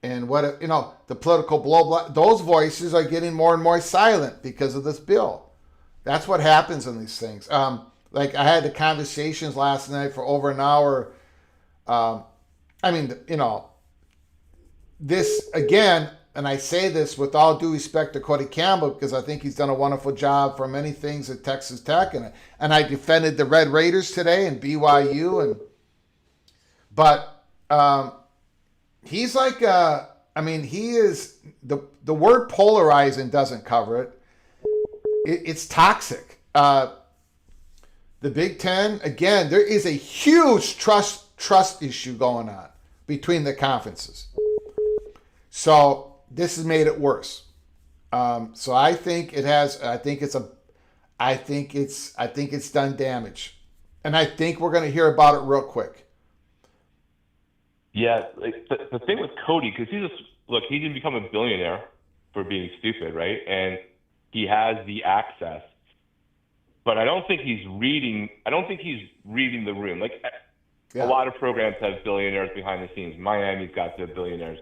S1: And what, the political blah, those voices are getting more and more silent because of this bill. That's what happens in these things. I had the conversations last night for over an hour. This again, and I say this with all due respect to Cody Campbell because I think he's done a wonderful job for many things at Texas Tech, and I defended the Red Raiders today and BYU, but he's he is the word polarizing doesn't cover it. It's toxic. The Big Ten, again, there is a huge trust issue going on between the conferences. So this has made it worse. So I think it's done damage. And I think we're going to hear about it real quick.
S4: Yeah, the thing with Cody, because he didn't become a billionaire for being stupid, right? And he has the access. But I don't think he's reading the room. A lot of programs have billionaires behind the scenes. Miami's got their billionaires.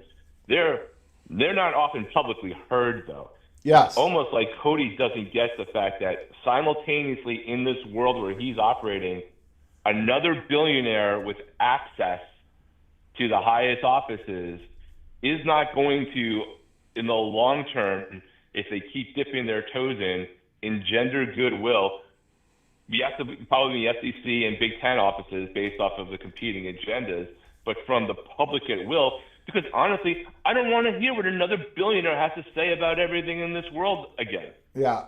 S4: They're not often publicly heard, though.
S1: Yes.
S4: Almost like Cody doesn't get the fact that simultaneously in this world where he's operating, another billionaire with access to the highest offices is not going to, in the long term, if they keep dipping their toes in, engender goodwill. You have to probably the SEC and Big Ten offices based off of the competing agendas, but from the public at will, because honestly, I don't want to hear what another billionaire has to say about everything in this world again.
S1: Yeah.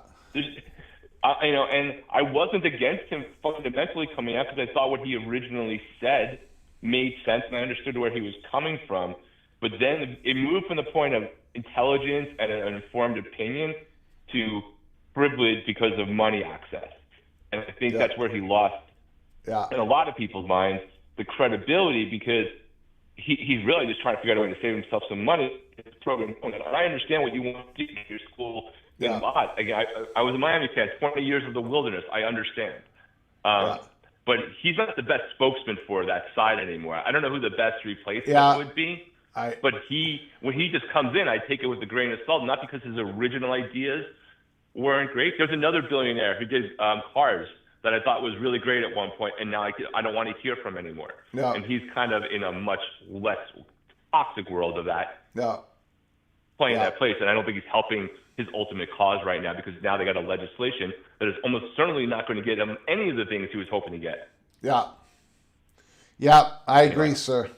S4: And I wasn't against him fundamentally coming out because I thought what he originally said made sense and I understood where he was coming from. But then it moved from the point of intelligence and an informed opinion to privilege because of money access. And I think that's where he lost, in a lot of people's minds, the credibility because he's really just trying to figure out a way to save himself some money in his program. And I understand what you want to do in your school. Yeah. Again, I was a Miami fan, 20 years of the wilderness. I understand. But he's not the best spokesman for that side anymore. I don't know who the best replacement would be. But when he just comes in, I take it with a grain of salt, not because his original ideas weren't great. There's another billionaire who did cars that I thought was really great at one point, and now I don't want to hear from anymore. No. And he's kind of in a much less toxic world of that, playing that place. And I don't think he's helping his ultimate cause right now because now they got a legislation that is almost certainly not going to get him any of the things he was hoping to get.
S1: Yeah. Yeah, I agree, sir.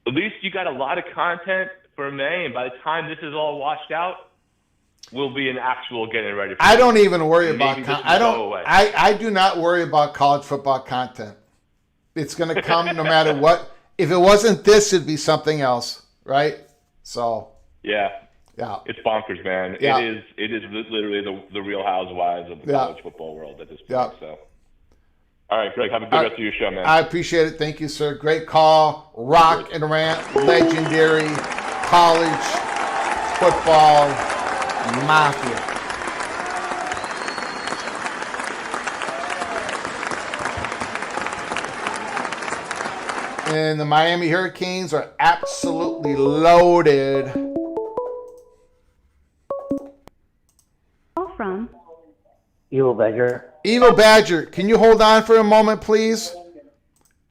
S4: At least you got a lot of content for May, and by the time this is all washed out, we'll be in actual getting ready for
S1: I don't even worry about I do not worry about college football content. It's going to come no matter what. If it wasn't this, it'd be something else, right? So
S4: yeah, it's bonkers, man. Yeah. It is literally the Real Housewives of the college football world at this point. Yeah. So, all right, Greg, have a good rest of your show, man.
S1: I appreciate it. Thank you, sir. Great call. Rock and rant, legendary college football mafia. And the Miami Hurricanes are absolutely loaded.
S2: From
S5: Evil Badger.
S1: Evil Badger, can you hold on for a moment, please?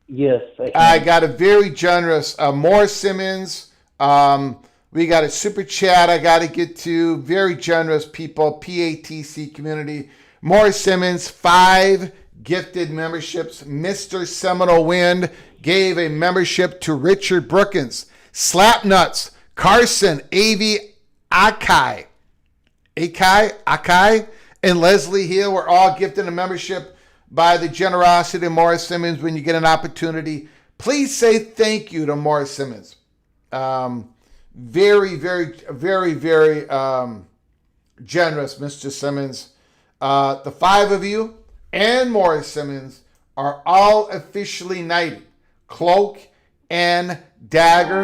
S5: Yes, I can.
S1: I got a very generous Mohr Simmons. We got a super chat I got to get to. Very generous people, PATC community. Mohr Simmons, 5 gifted memberships. Mr. Seminole Wind gave a membership to Richard Brookins. Slapnuts, Carson, AV Akai, and Leslie Hill were all gifted a membership by the generosity of Morris Simmons. When you get an opportunity, please say thank you to Morris Simmons. Very, very, very, very generous, Mr. Simmons. The five of you and Morris Simmons are all officially knighted. Cloak and Dagger.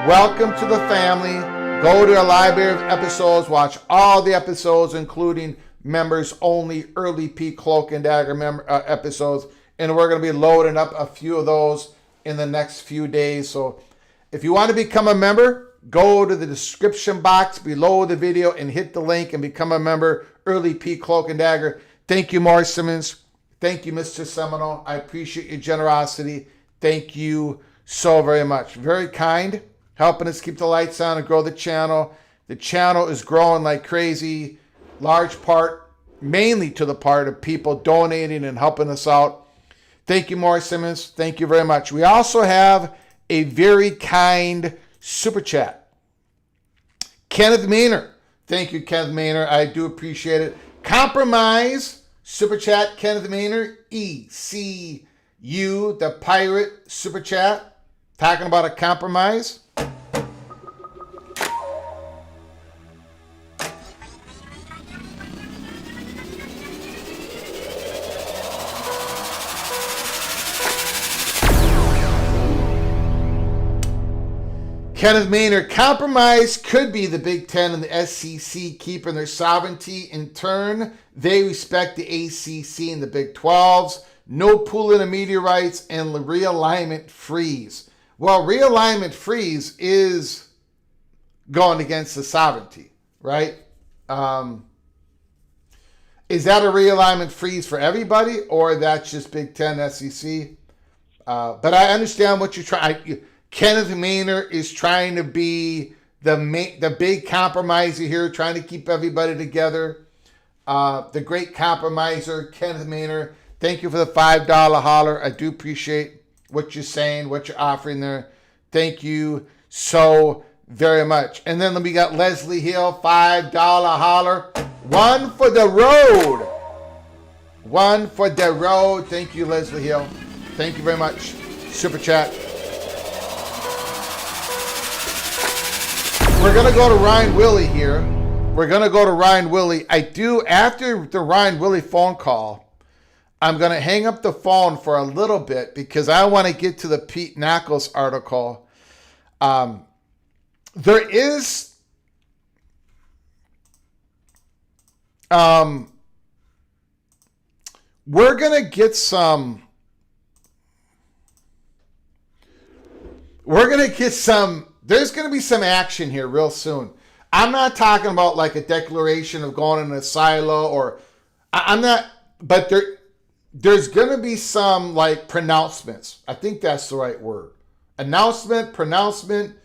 S1: Welcome to the family. Go to the library of episodes. Watch all the episodes, including members only early peak Cloak and Dagger episodes. And we're going to be loading up a few of those in the next few days. So if you want to become a member, go to the description box below the video and hit the link and become a member. Early peak Cloak and Dagger. Thank you, Morris Simmons. Thank you, Mr. Seminole. I appreciate your generosity. Thank you so very much. Very kind, helping us keep the lights on and grow the channel. The channel is growing like crazy, large part, mainly to the part of people donating and helping us out. Thank you, Mohr Simmons. Thank you very much. We also have a very kind super chat. Kenneth Maynard. Thank you, Kenneth Maynard. I do appreciate it. Compromise super chat, Kenneth Maynard. ECU, the pirate super chat. Talking about a compromise. Kenneth Maynard, compromise could be the Big Ten and the SEC keeping their sovereignty. In turn, they respect the ACC and the Big 12s. No pooling of meteorites and realignment freeze. Well, realignment freeze is going against the sovereignty, right? Is that a realignment freeze for everybody, or that's just Big Ten, SEC? But I understand what you're trying. Kenneth Maynard is trying to be the big compromiser here, trying to keep everybody together. The great compromiser, Kenneth Maynard. Thank you for the $5 holler. I do appreciate what you're saying, what you're offering there. Thank you so very much. And then we got Leslie Hill, $5 holler. One for the road. One for the road. Thank you, Leslie Hill. Thank you very much. Super chat. We're going to go to Ryan Willie here. We're going to go to Ryan Willie. After the Ryan Willie phone call, I'm going to hang up the phone for a little bit because I want to get to the Pete Knuckles article. There is we're going to get some there's going to be some action here real soon. I'm not talking about like a declaration of going in a silo or I'm not, but there's going to be some like pronouncements. I think that's the right word. Announcement, pronouncement,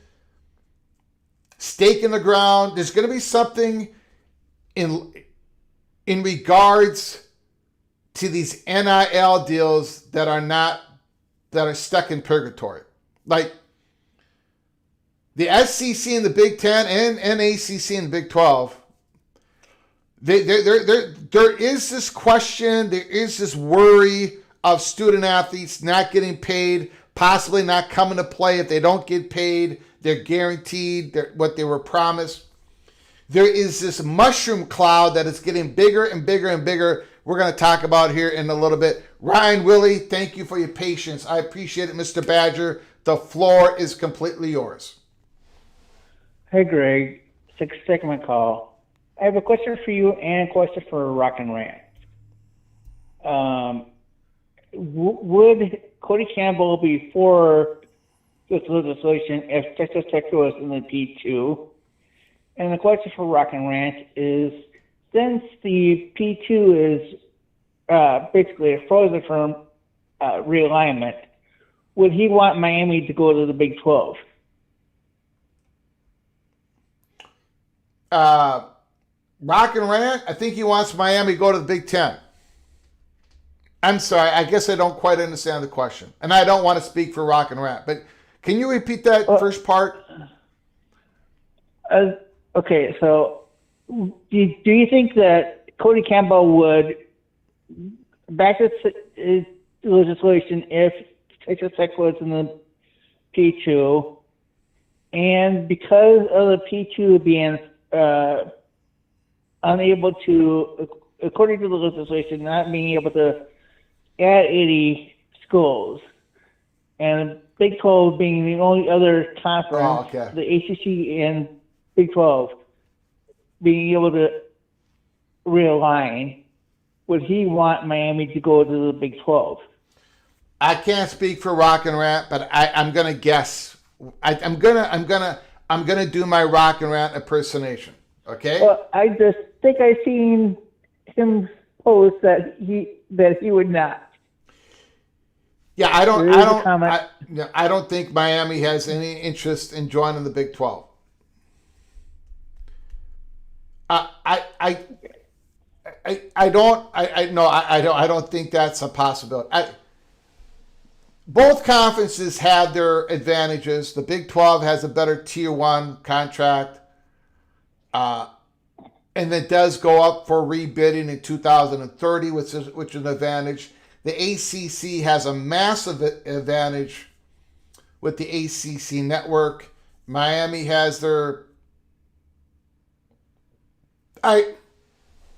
S1: stake in the ground. There's going to be something in regards to these NIL deals that are stuck in purgatory. Like the SEC and the Big Ten and ACC and the Big 12, there is this question, there is this worry of student athletes not getting paid, possibly not coming to play. If they don't get paid, they're guaranteed what they were promised. There is this mushroom cloud that is getting bigger and bigger and bigger. We're going to talk about here in a little bit. Ryan Willie, thank you for your patience. I appreciate it, Mr. Badger. The floor is completely yours.
S2: Hey, Greg. 6-segment call. I have a question for you and a question for Rock and Rant. Would Cody Campbell be for this legislation if Texas Tech was in the P2? And the question for Rock and Rant is, since the P2 is basically a frozen from realignment, would he want Miami to go to the Big 12?
S1: Rock and Rant, I think he wants Miami to go to the Big Ten. I'm sorry, I guess I don't quite understand the question. And I don't want to speak for Rock and Rant, but can you repeat that first part?
S2: Okay, so do you think that Cody Campbell would back this legislation if Texas Tech was in the P2, and because of the P2 being unable to, according to the legislation, not being able to add 80 schools, and Big 12 being the only other conference, the ACC and Big 12 being able to realign, would he want Miami to go to the Big 12?
S1: I can't speak for Rock and Rant, but I'm gonna guess. I'm gonna do my Rock and Rant impersonation. Okay.
S2: Well, I just think I seen him post that he would not.
S1: Yeah, I don't think Miami has any interest in joining the Big 12. I don't think that's a possibility. Both conferences have their advantages. The Big 12 has a better Tier 1 contract, and it does go up for rebidding in 2030, which is an advantage. The ACC has a massive advantage with the ACC network. Miami has their...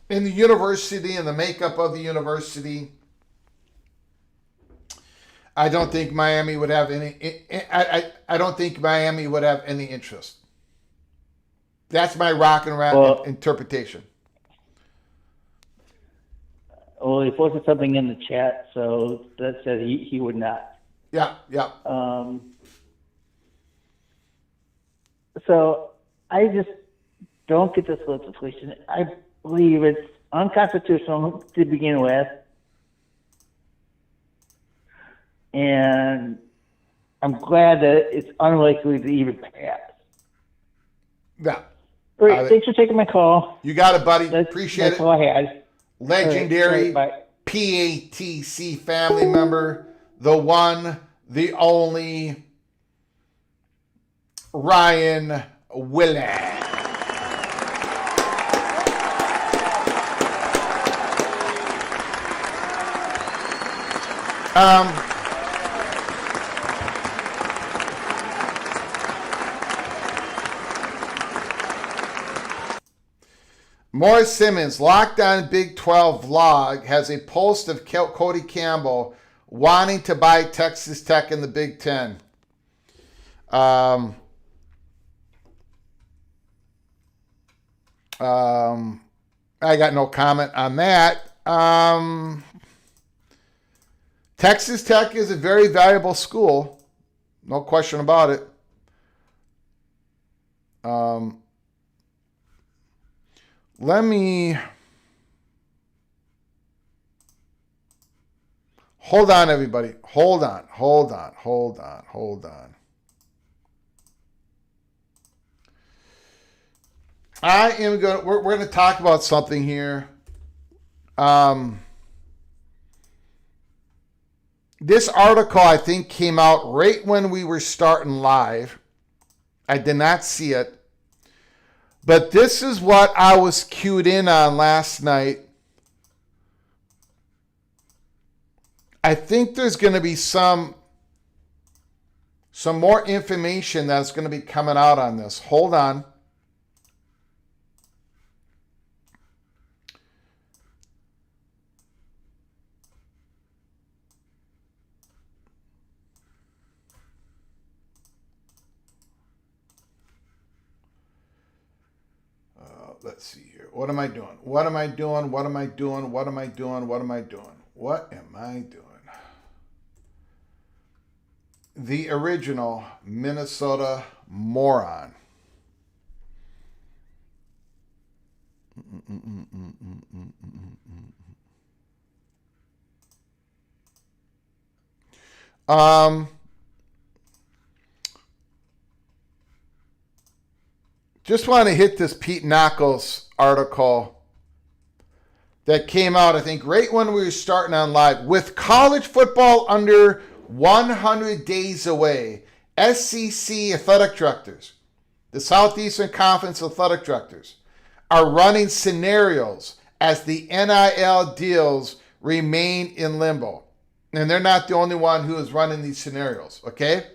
S1: in the university and the makeup of the university, I don't think Miami would have any... I don't think Miami would have any interest. That's my Rock and Rant interpretation.
S2: Well, he posted something in the chat, so that said he would not.
S1: Yeah.
S2: So I just don't get this legislation. I believe it's unconstitutional to begin with, and I'm glad that it's unlikely to even pass.
S1: Yeah.
S2: All right, thanks for taking my call.
S1: You got it, buddy. Appreciate it.
S2: That's all I had.
S1: Legendary
S2: All right,
S1: PATC family member, the one, the only, Ryan Willis. Mohr Simmons, Locked On Big 12 vlog, has a post of Cody Campbell wanting to buy Texas Tech in the Big 10. I got no comment on that. Texas Tech is a very valuable school. No question about it. Let me... Hold on, everybody. Hold on. We're going to talk about something here. This article, I think, came out right when we were starting live. I did not see it. But this is what I was cued in on last night. I think there's going to be some more information that's going to be coming out on this. Hold on. Let's see here. What am I doing? The original Minnesota moron. Just want to hit this Pete Knuckles article that came out, I think, right when we were starting on live. With college football under 100 days away, SEC athletic directors the Southeastern Conference athletic directors, are running scenarios as the NIL deals remain in limbo. And they're not the only one who is running these scenarios, okay?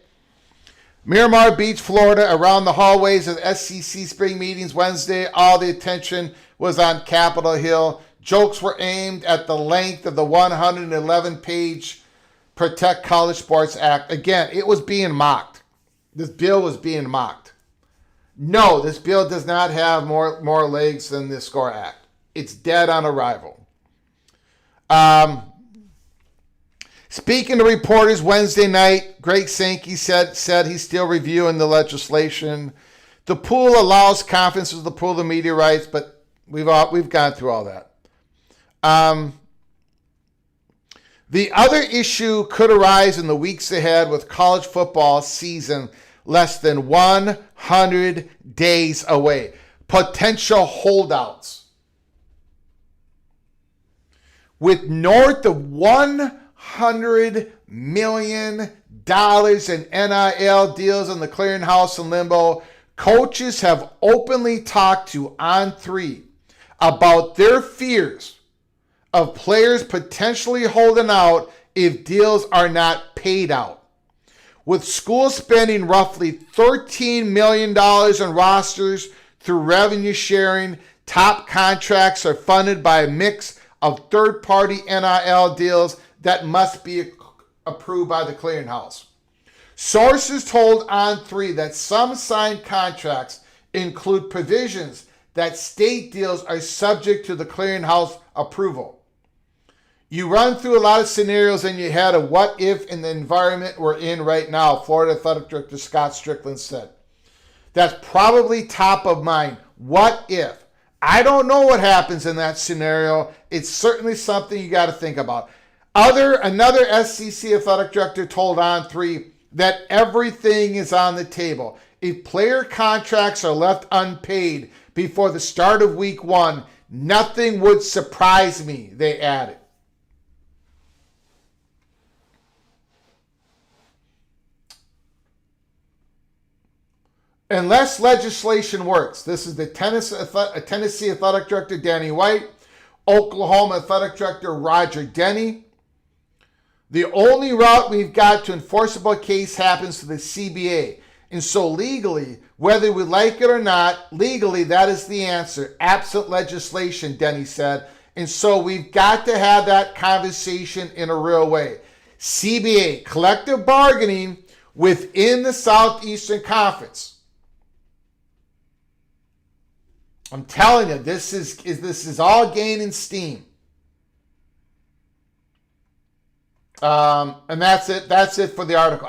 S1: Miramar Beach, Florida, around the hallways of SEC spring meetings Wednesday, all the attention was on Capitol Hill. Jokes were aimed at the length of the 111-page Protect College Sports Act. Again, it was being mocked. This bill was being mocked. No, this bill does not have more legs than the SCORE Act. It's dead on arrival. Speaking to reporters Wednesday night, Greg Sankey said he's still reviewing the legislation. The pool allows conferences to pool the media rights, but we've gone through all that. The other issue could arise in the weeks ahead with college football season less than 100 days away. Potential holdouts. With north of $100 million in NIL deals in the clearinghouse and limbo, coaches have openly talked to On3 about their fears of players potentially holding out if deals are not paid out. With schools spending roughly $13 million in rosters through revenue sharing, top contracts are funded by a mix of third-party NIL deals that must be approved by the clearinghouse. Sources told On3 that some signed contracts include provisions that state deals are subject to the clearinghouse approval. You run through a lot of scenarios in your head of what if in the environment we're in right now, Florida Athletic Director Scott Strickland said. That's probably top of mind. What if? I don't know what happens in that scenario. It's certainly something you got to think about. Another SEC athletic director told On3 that everything is on the table. If player contracts are left unpaid before the start of week 1, nothing would surprise me, they added. Unless legislation works, this is the Tennessee Athletic Director Danny White, Oklahoma Athletic Director Roger Denny. The only route we've got to enforceable case happens to the CBA. And so legally, whether we like it or not, legally that is the answer. Absent legislation, Denny said. And so we've got to have that conversation in a real way. CBA, collective bargaining within the Southeastern Conference. I'm telling you, this is all gaining steam. And that's it. That's it for the article.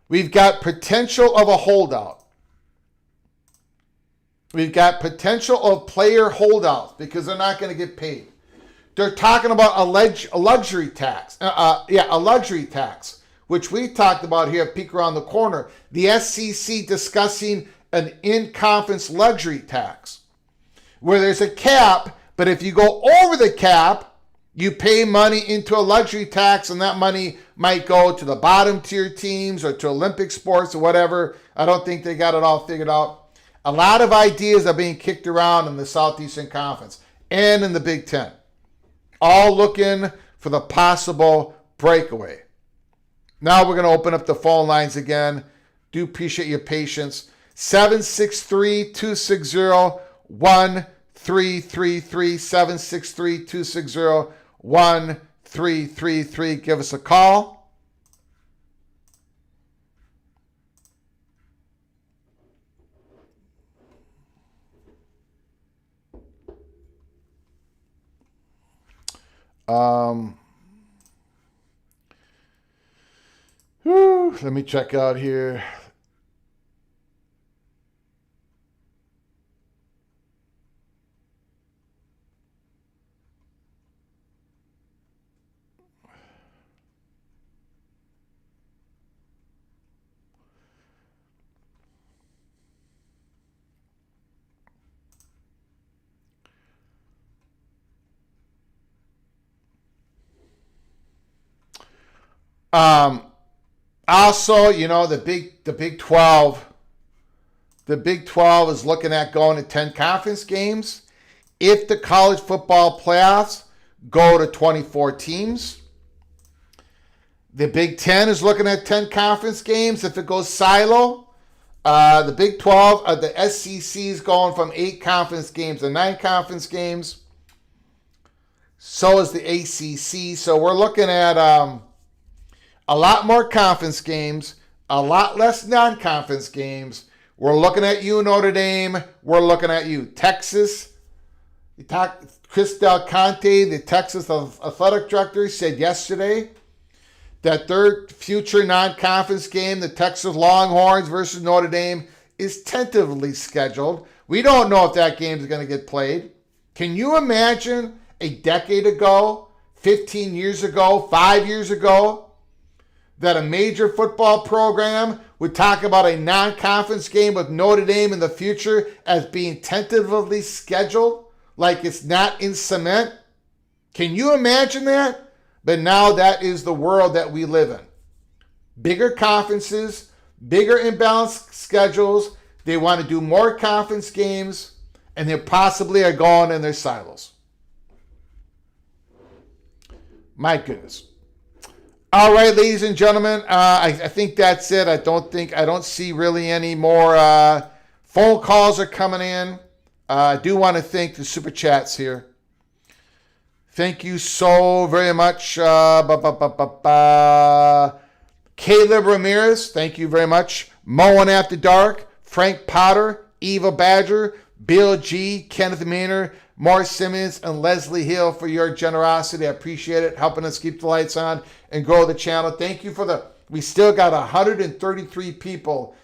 S1: We've got potential of a holdout. We've got potential of player holdouts because they're not going to get paid. They're talking about a luxury tax. A luxury tax, which we talked about here at Peek Around the Corner. The SEC discussing an in-conference luxury tax where there's a cap, but if you go over the cap, you pay money into a luxury tax, and that money might go to the bottom tier teams or to Olympic sports or whatever. I don't think they got it all figured out. A lot of ideas are being kicked around in the Southeastern Conference and in the Big Ten, all looking for the possible breakaway. Now we're going to open up the phone lines again. Do appreciate your patience. 763-260-1333, 763-260-1333. Give us a call. Let me check out here. Also, you know, the Big 12, the Big 12 is looking at going to 10 conference games. If the college football playoffs go to 24 teams, the Big 10 is looking at 10 conference games. If it goes silo, the Big 12, the SEC is going from 8 conference games to 9 conference games. So is the ACC. So we're looking at a lot more conference games, a lot less non-conference games. We're looking at you, Notre Dame. We're looking at you, Texas. Chris Del Conte, the Texas athletic director, said yesterday that their future non-conference game, the Texas Longhorns versus Notre Dame, is tentatively scheduled. We don't know if that game is going to get played. Can you imagine a decade ago, 15 years ago, 5 years ago, that a major football program would talk about a non-conference game with Notre Dame in the future as being tentatively scheduled, like it's not in cement? Can you imagine that? But now that is the world that we live in. Bigger conferences, bigger imbalanced schedules. They want to do more conference games, and they possibly are going in their silos. My goodness. All right, ladies and gentlemen, I think that's it. I don't see really any more phone calls are coming in. I do want to thank the super chats here. Thank you so very much. Caleb Ramirez, thank you very much. Mohr After Dark, Frank Potter, Eva Badger, Bill G, Kenneth Maynard, Morris Simmons, and Leslie Hill for your generosity. I appreciate it, helping us keep the lights on and grow the channel. Thank you we still got 133 people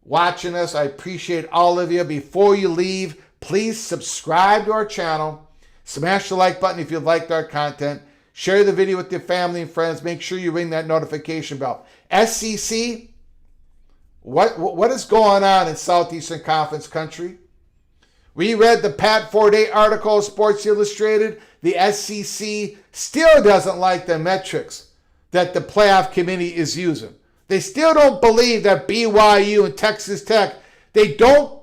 S1: watching us. I appreciate all of you. Before you leave, please subscribe to our channel. Smash the like button if you liked our content. Share the video with your family and friends. Make sure you ring that notification bell. SEC, what is going on in Southeastern Conference country? We read the Pat Forday article of Sports Illustrated. The SEC still doesn't like the metrics that the playoff committee is using. They still don't believe that BYU and Texas Tech, the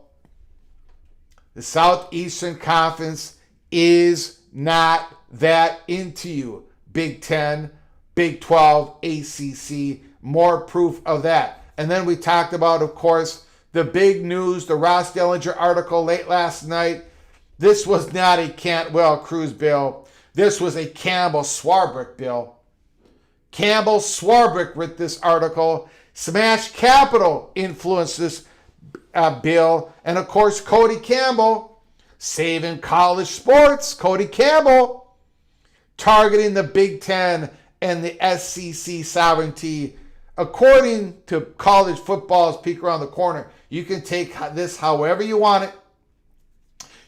S1: Southeastern Conference is not that into you. Big 10, Big 12, ACC, more proof of that. And then we talked about, of course, the big news, the Ross Dellinger article late last night. This was not a Cantwell Cruz bill. This was a Campbell Swarbrick bill. Campbell Swarbrick wrote this article. Smash Capital influenced this bill. And of course, Cody Campbell, saving college sports. Cody Campbell, targeting the Big Ten and the SEC sovereignty. According to college football's Peek Around the Corner, you can take this however you want it.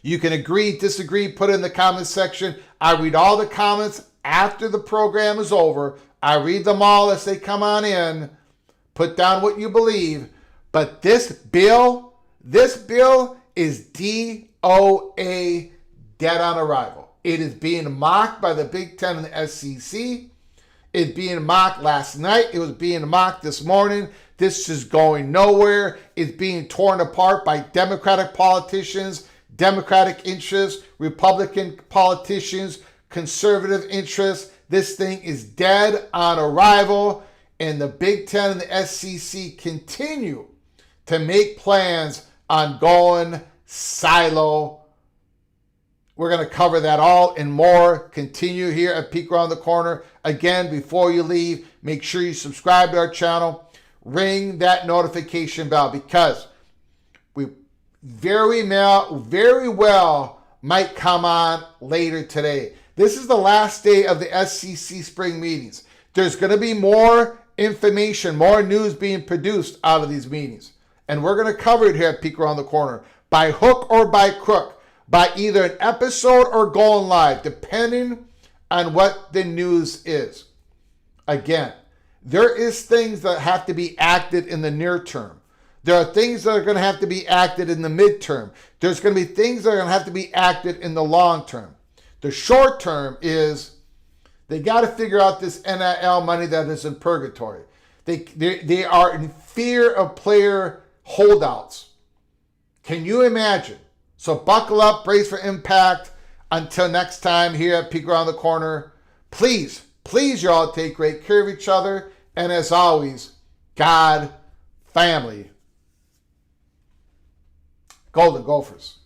S1: You can agree, disagree, put it in the comment section. I read all the comments after the program is over. I read them all as they come on in. Put down what you believe. But this bill is DOA, dead on arrival. It is being mocked by the Big Ten and the SEC. It's being mocked last night. It was being mocked this morning. This is going nowhere. It's being torn apart by Democratic politicians, Democratic interests, Republican politicians, conservative interests. This thing is dead on arrival. And the Big Ten and the SEC continue to make plans on going silo. We're going to cover that all and more. Continue here at Peek Around the Corner. Again, before you leave, make sure you subscribe to our channel. Ring that notification bell because we very well might come on later today. This is the last day of the SEC spring meetings. There's going to be more information, more news being produced out of these meetings. And we're going to cover it here at Peek Around the Corner by hook or by crook, by either an episode or going live, depending on what the news is. Again, there is things that have to be acted in the near term. There are things that are going to have to be acted in the midterm. There's going to be things that are going to have to be acted in the long term. The short term is they got to figure out this NIL money that is in purgatory. They are in fear of player holdouts. Can you imagine? So buckle up, brace for impact. Until next time here at Peek Around the Corner, please, you all take great care of each other. And as always, God, family, Golden Gophers.